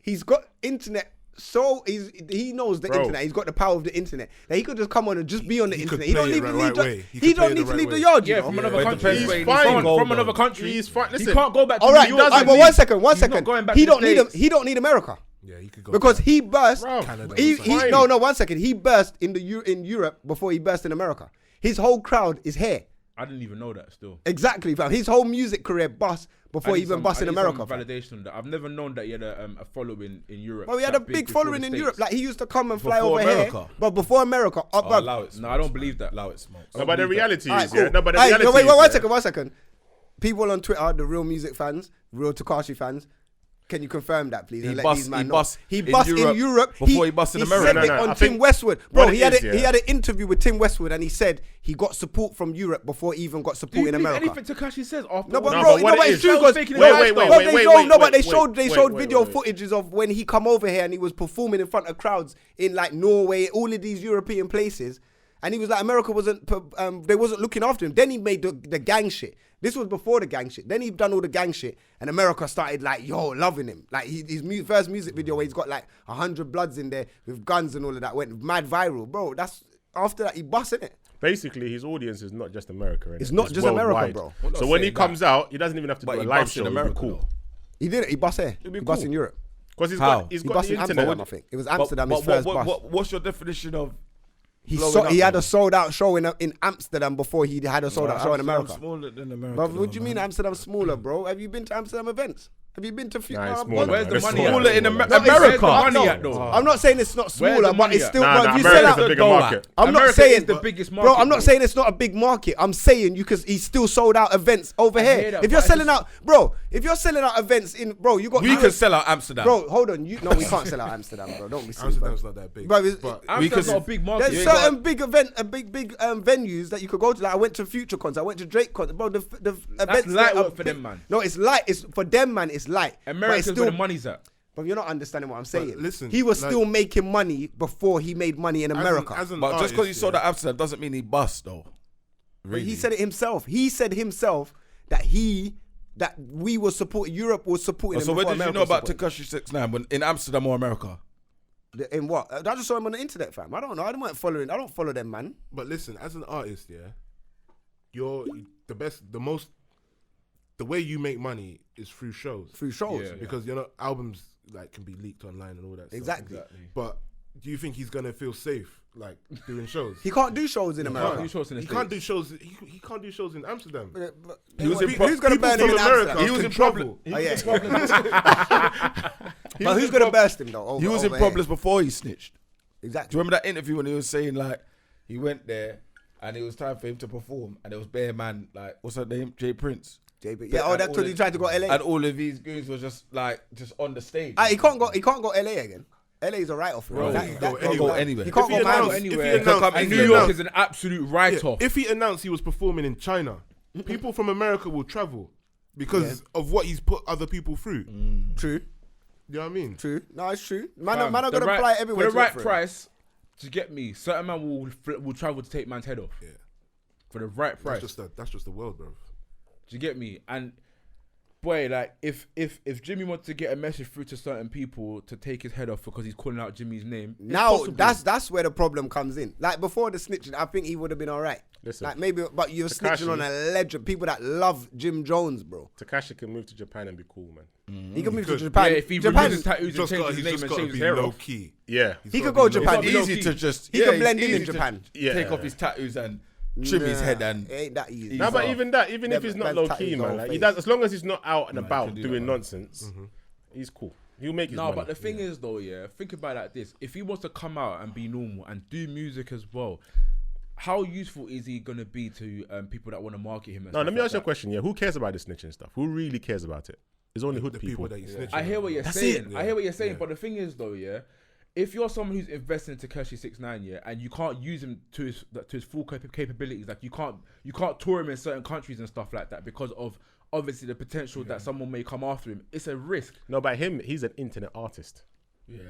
he's got internet. So he knows the Bro. internet. He's got the power of the internet. That he could just come on and just be on the He could internet. He don't play it even the leave right the. way. He He could play don't it need the to right leave the way. yard. You Yeah, know? from another But it country. depends. He's He's fine. gold, From though. another country. He's fine. He Listen. can't go back to All right, New all York. right, but one second. not going back He to the don't need him. States. He don't need America. Yeah, he could go Because back. he burst. Bro, Canada He, or something. he, no, 1 second. He burst in in Europe before he burst in America. His whole crowd is here. I didn't even know that still. Exactly, fam. His whole music career bust before he even bust in America. Fam. Validation on that. I've never known that he had a following in Europe. But he had that a big before following the in States. Europe. Like he used to come and fly Before over America? here. But before America, Oh, bro. allow it. No, I don't believe that. Allow it smokes. No, but the reality Alright, is, yeah. cool. No, but the Alright, reality no, wait, is, one yeah. second, 1 second. People on Twitter, the real music fans, real Tekashi fans. Can you confirm that, please? He And let bust- these he man know. bust He in bust in Europe Europe before he bust in America. Said No, it no, on I Tim think Westwood, bro. what He it had is, he yeah. had an interview with Tim Westwood, and he said he got support from Europe before he even got Do support you in believe America. anything Tekashi says after? No, but No, bro, but what no, it it's is- true. Wait, Because wait, no, wait, bro, wait, they wait, showed wait, no, but they wait, showed wait, showed wait, video wait. footages of when he come over here and he was performing in front of crowds in like Norway, all of these European places, and he was like America wasn't they wasn't looking after him. Then he made the gang shit. This was before the gang shit. Then he done all the gang shit, and America started like, loving him. Like his first music video where he's got like 100 bloods in there with guns and all of that went mad viral, bro. That's after that he busted it. Basically, his audience is not just America. innit? It's not just America, bro. We're not So when he saying comes out, he doesn't even have to But do a he live busts show. in It'll be America, cool. though. He did it. He bust here. It'd be He bust cool. in Europe. Because he's How? got, he's He got bust the in internet. Amsterdam, I think. It was Amsterdam, his But first bust. what's your definition of He blowing up, had though? a sold out show in Amsterdam before he had a sold out show in America. Smaller than America. But what do you though, mean man. Amsterdam's smaller, bro? Have you been to Amsterdam events? Have you been to Nah, it's smaller, Where's man. the It's money smaller. Smaller in No, America. Where's the money no, at, though? I'm not saying it's not Where's smaller, the but money it's at? still. Nah, bro, nah, if you sell America's out, a bigger Go market. I'm not America saying is the biggest bro. market, I'm not bro. saying it's not a big market. I'm saying you he still sold out events over hear here. that, If you're but selling it's- out, bro, if you're selling out events in, bro, you got. We can sell out Amsterdam. Bro, hold on. No, we can't sell out Amsterdam, bro. Don't be silly, bro. Amsterdam's not that big. Bro, it's- but Amsterdam's can- not a big market. There's You ain't certain big venues that you could go to. Like I went to Future Cons, I went to Drake Cons. Bro, the events light there work are for big. them, man. No, it's light. It's for them, man. It's light. But it's America's still, where the money's at. but you're not understanding what I'm saying. listen, he was like- still making money before he made money in America. As an But just because he artist, sold yeah. out Amsterdam doesn't mean he bust, though. But he said it himself. He said himself that we were supporting, Europe was supporting him. So where before did you America know about supported Tekashi 69 when in Amsterdam or America? him. In what? I just saw him on the internet, fam. I don't know. I don't follow them, man. But listen, as an artist, yeah, you're the best, the way you make money is through shows. Through shows. Yeah. Because albums like can be leaked online and all that. Exactly. Stuff. But do you think he's gonna feel safe like doing shows? He can't do shows in Can't America. do shows in the He States. can't do shows. He can't do shows in Amsterdam. He was in Who's gonna People burn him from in America Amsterdam? He was can in travel. problem. Oh, yeah. But who's gonna burst him though? He was in over problems before he snitched. here? Do Exactly. you remember that interview when he was saying like he went there and it was time for him to perform and there was bare man like what's her name, Jay Prince, JB. Yeah. Oh, that's because he tried to go LA. and all of these goons were just on the stage. He can't go. He can't go LA again. LA is a write off. Bro, That- he that- can that- go anywhere. He can't If he go Miami. announced- anywhere. if he announced- And if New he York announced- is an absolute write-off. If he announced he was performing in China, people from America will travel because of what he's put other people through. True. You know what I mean? True. No, it's true. Man, Fam, man, are the gonna right- fly everywhere for the to right look for him. price. To get me, certain man will travel to take man's head off. Yeah. For the right price. That's just the world, bro. Do you get me? And boy, like if Jimmy wants to get a message through to certain people to take his head off because he's calling out Jimmy's name, it's Now possible. that's where the problem comes in. Like before the snitching, I think he would have been all right. Listen, Like maybe, but you're snitching on a legend. People that love Jim Jones, bro. Tekashi can move to Japan and be cool, man. He can move to could. Japan. Yeah, if he Japan, removes his tattoos and changes his name and changes his hair low off. key. Yeah. he could go Japan. low easy key. to just. He can it's blend in easy to Japan. Yeah. Take off his tattoos and trim his head and. It ain't that easy. No, but off. even that, even if he's not man's low tattoos key, the whole man, like he face. does, as long as he's not out and Man, about can do doing that, man. nonsense, he's cool. He'll make his No, money. but the thing is though, yeah, think about it like this. If he wants to come out and be normal and do music as well, how useful is he going to be to people that want to market him? And No, stuff let me like ask you a that? question. Yeah, who cares about the snitching stuff? Who really cares about it? It's only hood The people. people that you snitch I on. hear what you're That's saying. it. I hear what you're saying, but the thing is though, yeah, if you're someone who's investing in Tekashi 6ix9ine, yeah, and you can't use him to his full capabilities, like you can't tour him in certain countries and stuff like that because of obviously the potential that someone may come after him. It's a risk. No, but he's an internet artist.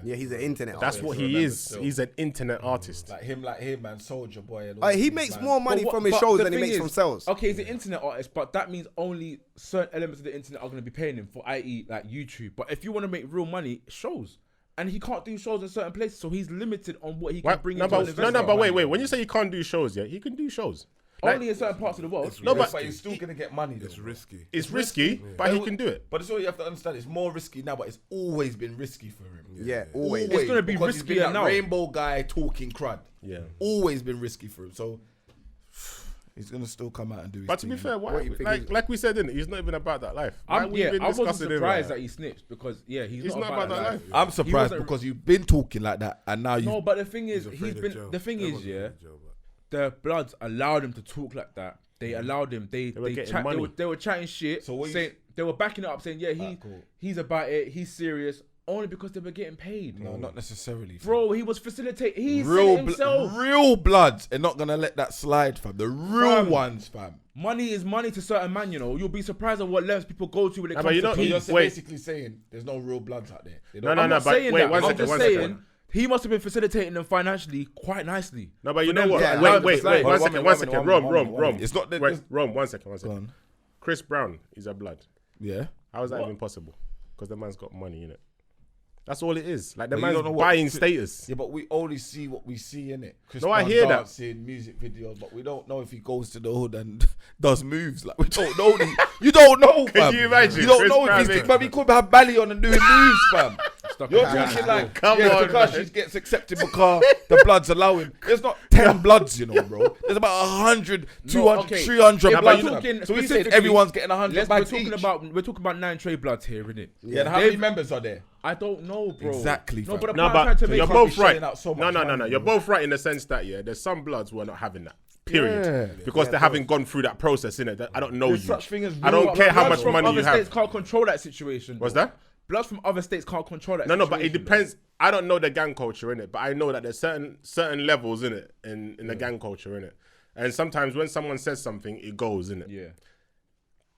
Yeah, he's an internet. That's artist. what he remember is. still. He's an internet artist. Like him and Soldier Boy. And all He these makes man. more money But from his but shows the than he thing makes is, from sales. Okay, he's an internet artist, but that means only certain elements of the internet are going to be paying him for, i.e., like YouTube. But if you want to make real money, shows. And he can't do shows in certain places, so he's limited on what he can bring No, into an but, investor. but wait. When you say he can't do shows, yeah, he can do shows. Like, Only in certain parts of the world. No, But but he's still gonna get money. Though, It's risky. it's risky, but he can do it. But it's all you have to understand. It's more risky now, but it's always been risky for him. Yeah, always. It's gonna be because he's been riskier that now. Rainbow guy talking crud. Yeah. Always been risky for him. So he's gonna still come out and do his But to thing. be fair, why, What you think is- like we said, innit, he's not even about that life. Why we been I wasn't discussing him surprised like that he snitched because, he's He's not about that life. I'm surprised wasn't- because you've been talking like that and now you. No, but the thing is, He's he's afraid of been. jail. The thing is, Everyone's yeah, afraid of jail, but- the Bloods allowed him to talk like that. They allowed him. They were getting chat, money. they were chatting shit. So what you saying, they were backing it up, saying, yeah, cool. he's about it. He's serious. Only because they were getting paid. No, not necessarily. fam. Bro, he was facilitating. He said real it himself. real Bloods are not gonna let that slide, fam. The real Fam. ones, fam. Money is money to certain man. You know, you'll be surprised at what levels people go to when it Nah, comes but you to don't- So peace. you're Wait. basically saying there's no real Bloods out there. They No, don't- no, I'm no, not but saying wait, that. one I'm second, just one saying second. he must have been facilitating them financially quite nicely. No, but you For know them what? to Yeah, allow Wait, them to wait, slide. wait. One One second, minute, one second. Rom. minute. It's not that. Wait, Rom, 1 second, 1 Go second. on. Chris Brown is a blood. Yeah. How is that even possible? Because the man's got money in it. That's all it is. Like the But you man's don't know what- buying status. Yeah, but we only see what we see in it. No, I hear that. dancing, music videos, but we don't know if he goes to the hood and does moves. Like we don't know. You don't know, fam. you imagine? You don't Chris know Brown if he's. makes- Fam, he could have belly on and doing moves, fam. Stuck You're in Ghana. talking like, Come yeah, on, Tekashi man. gets accepted because the Bloods allow him. There's not 10 Bloods, you know, bro. There's about 100, 200, okay. 300 If we're Bloods. talking So we said specifically, everyone's getting 100 We're bags talking each. about 9 trade Bloods here, innit? Yeah, and how many members are there? I don't know, bro. Exactly, No, fam. but the No, point I'm trying but to you're make can't both be right. shelling out so No, much no. money, You're bro. both right in the sense that there's some bloods who are not having that. Period. Yeah. Because they haven't gone through that process, innit? I don't know There's you. such thing as I don't real- care how Bloods much from money other you states have. can't control that situation. What's bro. that? Bloods from other states can't control that No, situation. but it depends. I don't know the gang culture in it, but I know that there's certain levels in it in the gang culture in it, and sometimes when someone says something, it goes in it. Yeah.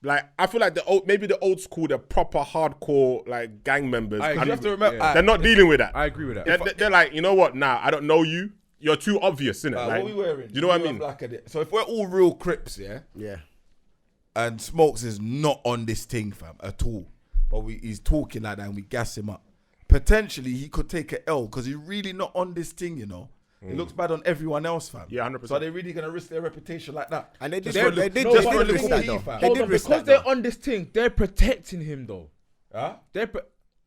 Like I feel like maybe the old school, the proper hardcore like gang members, I agree. and You have to remember, Yeah. they're not dealing with that. I agree with that. They're like, you know what? Nah, I don't know you. You're too obvious, innit? Like, Like, what we wearing? do you know what I mean? So if we're all real Crips, yeah, Yeah. and Smokes is not on this thing, fam, at all, but he's talking like that and we gas him up, potentially he could take a L because he's really not on this thing, you know. It looks bad on everyone else, fam. Yeah, 100%. So are they really gonna risk their reputation like that? And they did. Just for They look- did. no, They but did the risk thing that is, though. fam. They Hold did on, risk because that they're though. on this thing, they're protecting him though. Huh?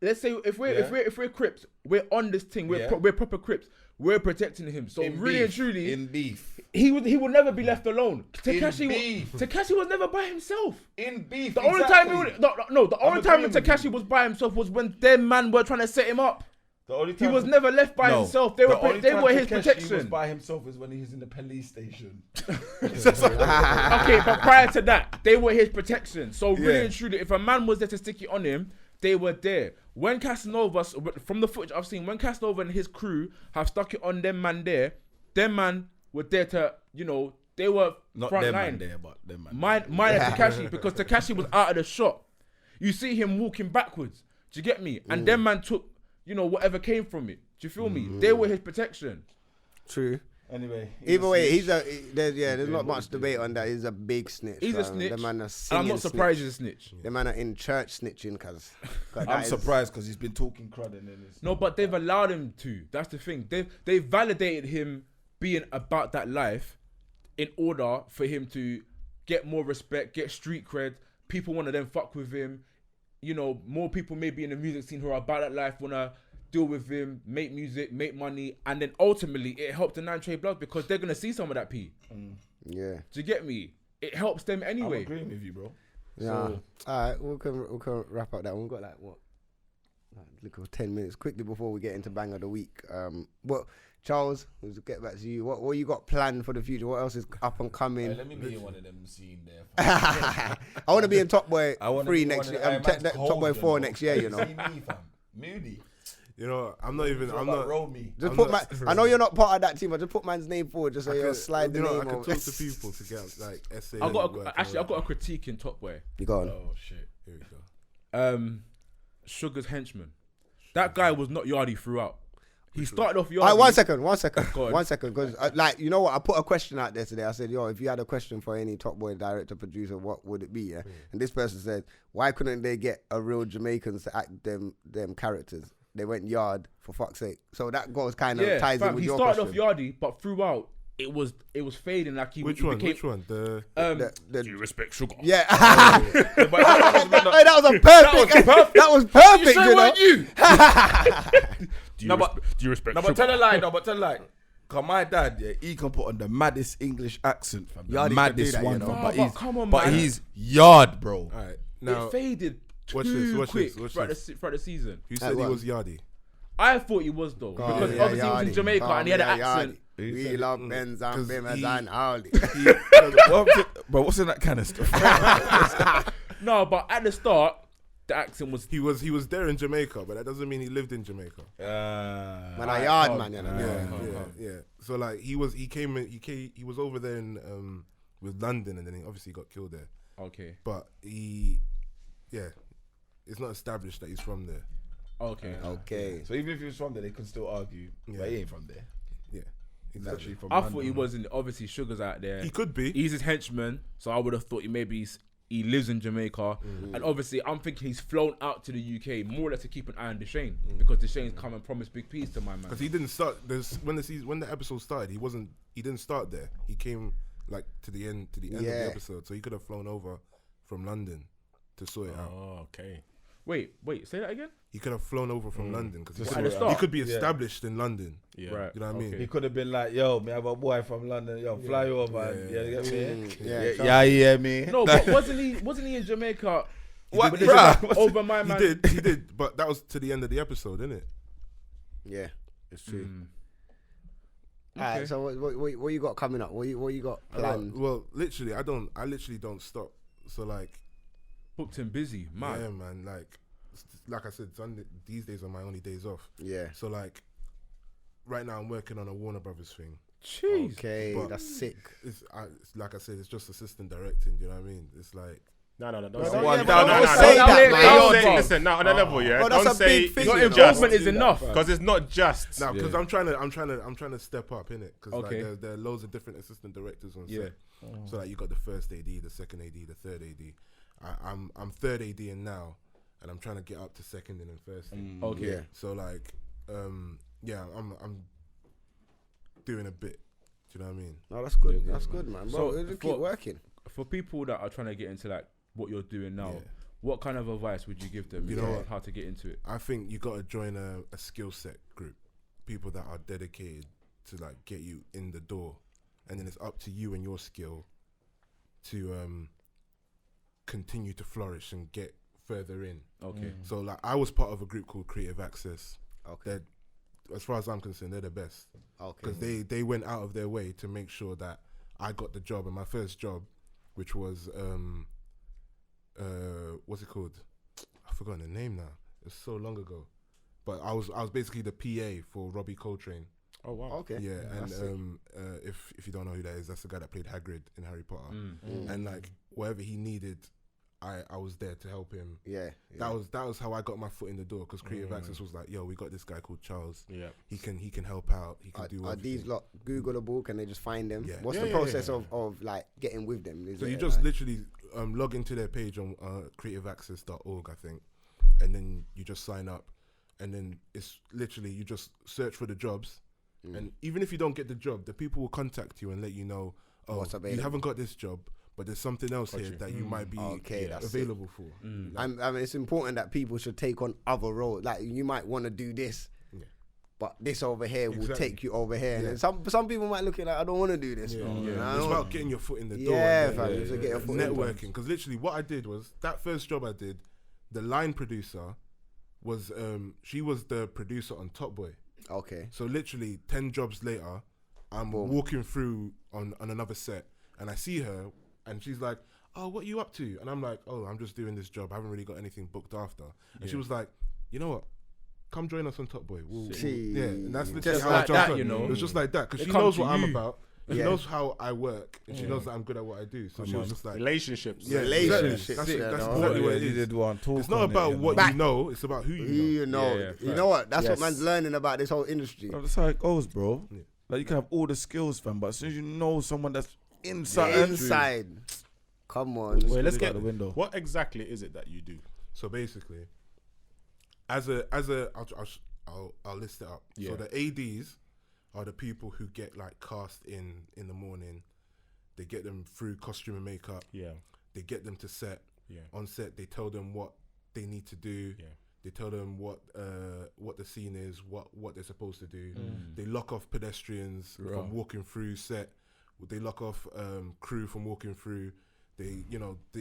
Let's say if we're Crips, we're on this thing. We're Yeah. we're proper Crips. We're protecting him. So In really beef. and truly, in beef, he will never be left alone. Tekashi beef. was never by himself. in beef. The only time the only time when agreeing with Tekashi you. was by himself was when them man were trying to set him up. The only He time was never left by No. himself. They The were only they time were his Tekashi protection. was by himself is when he was in the police station. Okay, but prior to that, they were his protection. So really Yeah. and truly, if a man was there to stick it on him, they were there. When Casanova, from the footage I've seen, when Casanova and his crew have stuck it on them man there, them man were there to, they were Not front them line. man there, but them man. Mine Tekashi, because Tekashi was out of the shot. You see him walking backwards. Do you get me? And them man took, whatever came from it. Do you feel me? They were his protection. True. Anyway. Either way, there's not much debate on that. He's a big snitch. He's a fam. snitch. The man are And singing I'm not surprised snitch. he's a snitch. The man are in church snitching, cause I'm surprised because he's been talking crud and then it's... No, but they've allowed him to. That's the thing. They've validated him being about that life in order for him to get more respect, get street cred. People want to then fuck with him. You know, more people maybe in the music scene who are about that life want to deal with him, make music, make money, and then ultimately it helps the 9 Trey Bloods because they're gonna see some of that P. Yeah. Do you get me? It helps them I'm anyway. agreeing with you, bro. Yeah. So, Alright, we can wrap up that one. We've got like what? Look at 10 minutes quickly before we get into bang of the week. What Charles, let's get back to you. What you got planned for the future? What else is up and coming? Let me be in one of them scene there. I want to be in Top Boy I wanna 3 be next one year. of the- man's Top Boy cold, 4 you know. next year, you know. See me, fam. Moody. You know, I'm not. Roll me. Just I'm put not- I know you're not part of that team, but just put man's name forward. Just I say, could, slide the you know, name I could over. talk to people to get like essays. I've got and work I've and got a critique in Top Boy. You go on. Oh shit. Here we go. Sugar's henchman. That guy was not Yardy throughout. He started off Yardy. All right, one second, Go on. one second. Because, like, you know what? I put a question out there today. I said, yo, if you had a question for any Top Boy director, producer, what would it be? Yeah. And this person said, why couldn't they get a real Jamaicans to act them characters? They went Yard for fuck's sake. So that goes kind of ties in with he your started question. off Yardy, but throughout it was fading. Like he Which he one? became, Which one? The The- do you respect Sugar? yeah. but That was a perfect. That was perfect. You sure You know? weren't you? do you respect Sugar? Tell a lie. Cause my dad, yeah, he can put on the maddest English accent, fam. The Yardie can do maddest that, you one, know. fam. Oh, But but he's, come on, but man. he's yard, bro. all right now. It faded watch too this, watch quick this, watch throughout this. throughout the season. Who said he what? was Yardy? I thought he was though Oh, because yeah, obviously he was in Yardie. Jamaica and he had an Yeah, accent. Yardie. We love Benz and Bimmers and Harley. Bro, what's in that kind of stuff? No, but at the start, the accent was. He was there in Jamaica, but that doesn't mean he lived in Jamaica. Man, a yard man, you know. Yeah. So like he was over there in with London, and then he obviously got killed there. Okay. But it's not established that he's from there. Okay. Okay. So even if he was from there, they could still argue, but he ain't from there. Yeah, He's exactly. actually from I London. thought he was in. Obviously, Sugar's out there. He could be. He's his henchman, so I would have thought he lives in Jamaica, and obviously I'm thinking he's flown out to the UK more or less to keep an eye on Dushane because Dushane's come and promised big peace to my man. Because he didn't start. When the episode started, he didn't start there. He came like to the end of the episode, so he could have flown over from London to sort it out. Oh, okay. Wait, say that again. He could have flown over from London because At the start? he could be established in London. Yeah. Right. You know what I mean? He could have been like, yo, me have a boy from London, yo, fly over, and you get me? Yeah, me. No, but wasn't he in Jamaica? What, with the- bruh? over my man? He did, but that was to the end of the episode, didn't it? Yeah, it's true. Okay. Alright, so what you got coming up? What you got planned? Well, literally, I literally don't stop. So like, Booked and busy, man. yeah, man. Like I said, Sunday, these days are my only days off. Yeah. So like, right now I'm working on a Warner Brothers thing. Jeez. Okay, But- that's sick. It's like I said, it's just assistant directing. Do you know what I mean? It's like No. Don't No, say yeah, no, but no, don't no, say no, that, no, man. don't say- Bro. Listen, now on a level, yeah. Oh, that's Don't a say big thing, it's you not know. just Involvement is enough. because it's not just. now because I'm trying to step up in it because Okay. like there are loads of different assistant directors on Yeah. set. So like you got the first AD, the second AD, the third AD. I'm third AD in now, and I'm trying to get up to second and then first. Okay. Yeah. So like, I'm doing a bit. Do you know what I mean? No, that's good. That's good, man. Bro, So, just for- keep working. For people that are trying to get into like what you're doing now, Yeah. what kind of advice would you give them? You know what? How to get into it? I think you got to join a skill set group, people that are dedicated to like get you in the door, and then it's up to you and your skill to continue to flourish and get further in. Okay. So like I was part of a group called Creative Access. Okay. They're, as far as I'm concerned, they're the best Okay. because they went out of their way to make sure that I got the job, and my first job, which was what's it called? I've forgotten the name now. It's so long ago, but I was basically the PA for Robbie Coltrane. Oh wow. Okay. Yeah, that's sick. and if you don't know who that is, that's the guy that played Hagrid in Harry Potter. And like whatever he needed, I was there to help him. Yeah. That was how I got my foot in the door, because Creative Access was like, yo, we got this guy called Charles. Yeah. He can help out. He can do Are everything. these lot Googleable? Can they just find them? Yeah. What's Yeah, the yeah, process yeah. of like getting with them? Is So it, you just like, literally log into their page on creativeaccess.org, I think, and then you just sign up, and then it's literally you just search for the jobs, and even if you don't get the job, the people will contact you and let you know, oh, What's you available. haven't got this job, but there's something else here that you might be that's available for. I mean, it's important that people should take on other roles. Like you might want to do this, but this over here will Exactly. take you over here. And Yeah. then some people might look at it like, I don't want to do this. Yeah, bro. yeah. And I It's don't- about getting your foot in the door. Yeah, and then fam, you should get your foot in the door. networking. Because literally, what I did was that first job I did, the line producer was she was the producer on Top Boy. Okay. So literally 10 jobs later, I'm walking through on another set, and I see her, and she's like, "Oh, what are you up to?" And I'm like, "Oh, I'm just doing this job. I haven't really got anything booked after." And she was like, "You know what? Come join us on Top Boy." Yeah, and that's literally Just how I like jumped that, on. you know. It was just like that, because They she come knows to what I'm you. about. She Yeah. knows how I work, and she knows that I'm good at what I do. So she was just like, Relationships. yeah, Relationships, exactly. yeah, That's no. exactly what it You is. did one talk It's not on it, about you what know. you know, it's about who you know. You know, Yeah, you know what? That's what Yes. man's learning about this whole industry. That's how it goes, bro. Yeah. Like you can have all the skills, fam, but as soon as you know someone that's inside, Inside. Come on. Wait, let's out get the window. What exactly is it that you do? So basically, I'll list it up. Yeah. So the ADs are the people who get like cast in the morning. They get them through costume and makeup. Yeah. They get them to set. Yeah. On set, they tell them what they need to do. Yeah. They tell them what the scene is, what they're supposed to do. They lock off pedestrians from walking through set. They lock off crew from walking through. They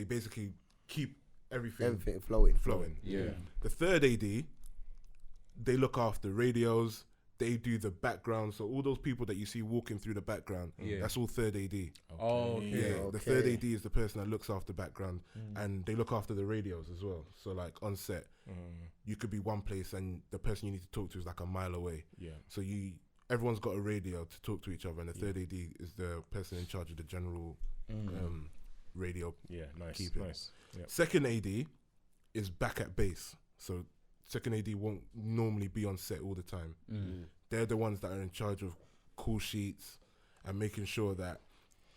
basically keep everything flowing. Yeah. The third AD, they look after radios. They do the background. So all those people that you see walking through the background, that's all third AD. Oh, okay. Yeah, the third AD is the person that looks after background, and they look after the radios as well. So like on set, you could be one place and the person you need to talk to is like a mile away. Yeah. So everyone's got a radio to talk to each other, and the third AD is the person in charge of the general radio. Yeah. Nice. Keep it. Nice. Yeah. Second AD is back at base. So second AD won't normally be on set all the time. They're the ones that are in charge of call sheets and making sure that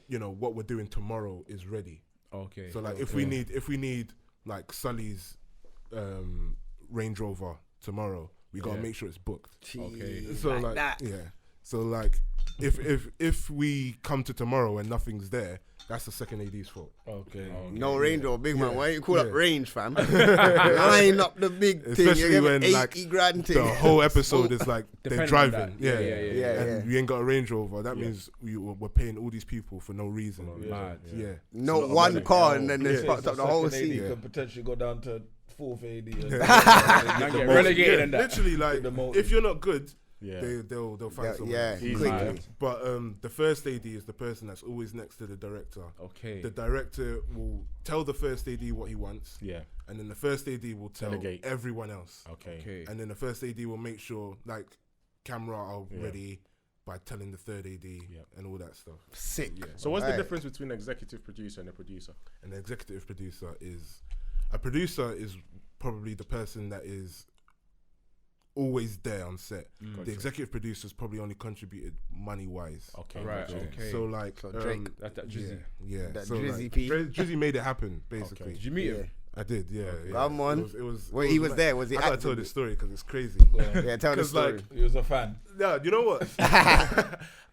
what we're doing tomorrow is ready. Okay. So like if we need like Sully's Range Rover tomorrow, we gotta make sure it's booked. Okay. So like that. yeah. So like if we come to tomorrow and nothing's there, that's the second AD's fault. Okay. No range or big man. Yeah. Why don't you call up Yeah. range, fam? Line up the big thing. Especially You when, get like, 80 grand thing. The whole episode is like they're Depending on driving. that. Yeah. Yeah, And yeah. we ain't got a Range Rover. That means we're paying all these people for no reason. Mad. Yeah. No lot of one money. car and then they Yeah. fucked up the whole Second AD scene. could potentially go down to fourth AD. And Man get relegated and that. Literally, like the motive. if you're not good, Yeah. they'll find someone. Yeah, else. Easy. quickly. But the first AD is the person that's always next to the director. Okay. The director will tell the first AD what he wants, Yeah. and then the first AD will tell Delegate. everyone else. Okay. Okay. And then the first AD will make sure like camera are ready by telling the third AD and all that stuff. Sick. So what's the Right. difference between an executive producer and a producer? And the executive producer is probably the person that is always there on set. The executive producer's probably only contributed money wise. Okay. Right. gotcha. Okay. So like So Drake. That Drizzy. yeah. That so Drizzy like, P. Drizzy made it happen basically. Did you meet him? I did, yeah. Come on. It was. Wait, he was there. Was he I gotta active? tell this story because it's crazy. Yeah, tell the 'Cause, story. like, He was a fan. Yeah, you know what?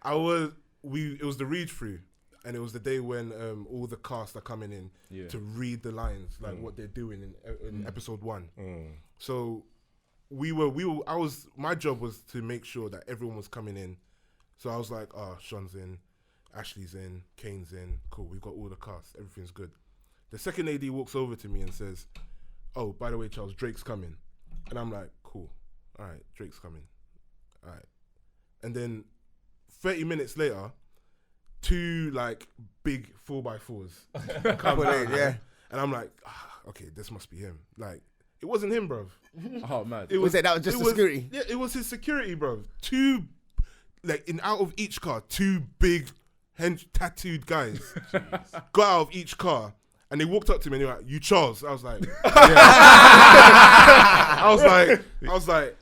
It was the read through, and it was the day when all the cast are coming in to read the lines, like what they're doing in episode 1. So my job was to make sure that everyone was coming in. So I was like, Sean's in, Ashley's in, Kane's in, cool, we've got all the cast, everything's good. The second AD walks over to me and says, oh, by the way, Charles, Drake's coming. And I'm like, cool, all right, Drake's coming, all right. And then 30 minutes later, 2 like big 4x4s come out, yeah. and I'm like, okay, this must be him. Like, it wasn't him, bruv. Oh man. It Was it that was just the security? Yeah, it was his security, bruv. 2, like, out of each car, 2 big tattooed guys got out of each car. And they walked up to me and they were like, "You Charles?" I was like, "Yeah." I was like,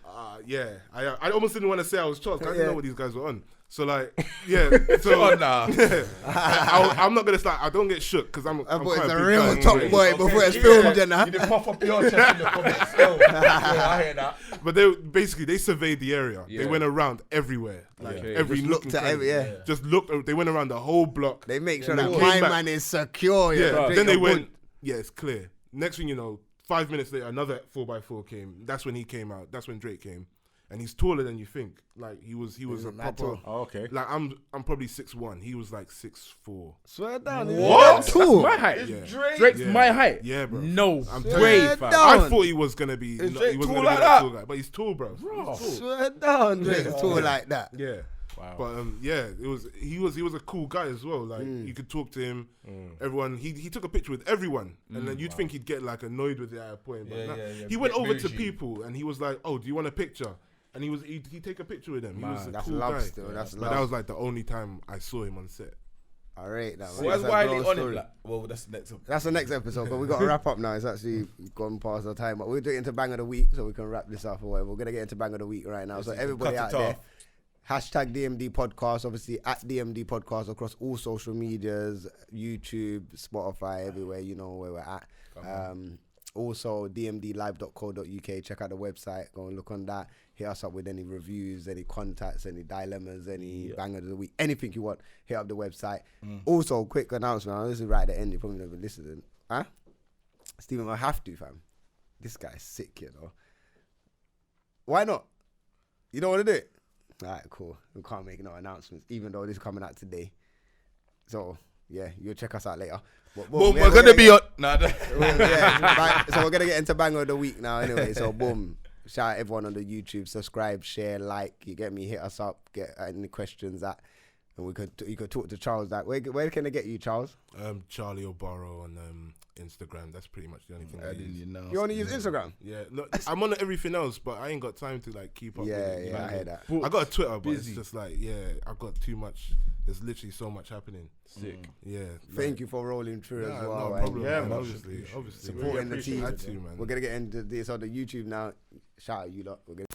"Yeah." I almost didn't want to say I was Charles. 'Cause I didn't know what these guys were on. So like, yeah. So I'm not gonna start. I don't get shook because I'm quite it's a a big real guy. top boy before it's filmed, you know. You did puff up your chest in the comments. Oh, yeah, I hear that. But they surveyed the area. Yeah. They went around everywhere, like Okay. every Just nook looked and at every, cranny. Just looked. They went around the whole block. They make sure Yeah. that They my came back. man is secure. Yeah. Take Then they a went. boot. Yeah, it's clear. Next thing you know, 5 minutes later, another 4x4 came. That's when he came out. That's when Drake came, and he's taller than you think. Like he was a Isn't that proper. tall? Oh, okay. Like I'm probably 6'1". He was like 6'4". Swear down. What? Tall. That's my height. Yeah. Drake's Yeah. my height. Yeah, bro. No I'm way, telling you. fam. Down. I thought he was gonna be. Is He Drake wasn't tall gonna be like that that? tall guy, but he's tall, bro. He's tall. Swear down. Drake's tall like that. Yeah. Wow. But yeah, he was a cool guy as well. Like you could talk to him. Everyone he took a picture with everyone, and then you'd think he'd get like annoyed with it at a point. But he went Get over to bougie. people and he was like, "Oh, do you want a picture?" And he'd take a picture with them. He was a That's cool love guy. still. That's But love. that was like the only time I saw him on set. I rate that. man. Why is That's a Wiley grown on story. it? Like, well, that's the next one. That's the next episode, but we got to wrap up now. It's actually gone past our time, but we'll do it into Bang of the Week so we can wrap this up or whatever. We're going to get into Bang of the Week right now. So everybody out cut it there, off. hashtag DMD Podcast, obviously at DMD Podcast across all social medias, YouTube, Spotify, everywhere, you know where we're at. Also, dmdlive.co.uk. Check out the website. Go and look on that. Hit us up with any reviews, any contacts, any dilemmas, any bang of the week, anything you want. Hit up the website. Also, quick announcement. This is right at the end. You're probably never listening. Huh? Stephen, I have to, fam. This guy's sick, you know. Why not? You don't want to do it? All right, cool. We can't make no announcements, even though this is coming out today. So, yeah, you'll check us out later. But, Boom, we're gonna be on. Nah, so we're gonna get into Bang of the Week now anyway. So boom. Shout out everyone on the YouTube. Subscribe, share, like. You get me? Hit us up. Get any questions that, and you could talk to Charles. That where can they get you, Charles? Charlie O'Barrow on Instagram. That's pretty much the only thing I use. You only use Instagram? Yeah, no, I'm on everything else, but I ain't got time to like keep up. with it, you know I what hear mean? that. I got a Twitter, but it's just like, I've got too much. There's literally so much happening. Sick. Yeah. Thank you for rolling through as well. No and problem. Yeah, man. man. Obviously. supporting the team. Had to, man. We're gonna get into this on the YouTube now. Shout out you lot. We're gonna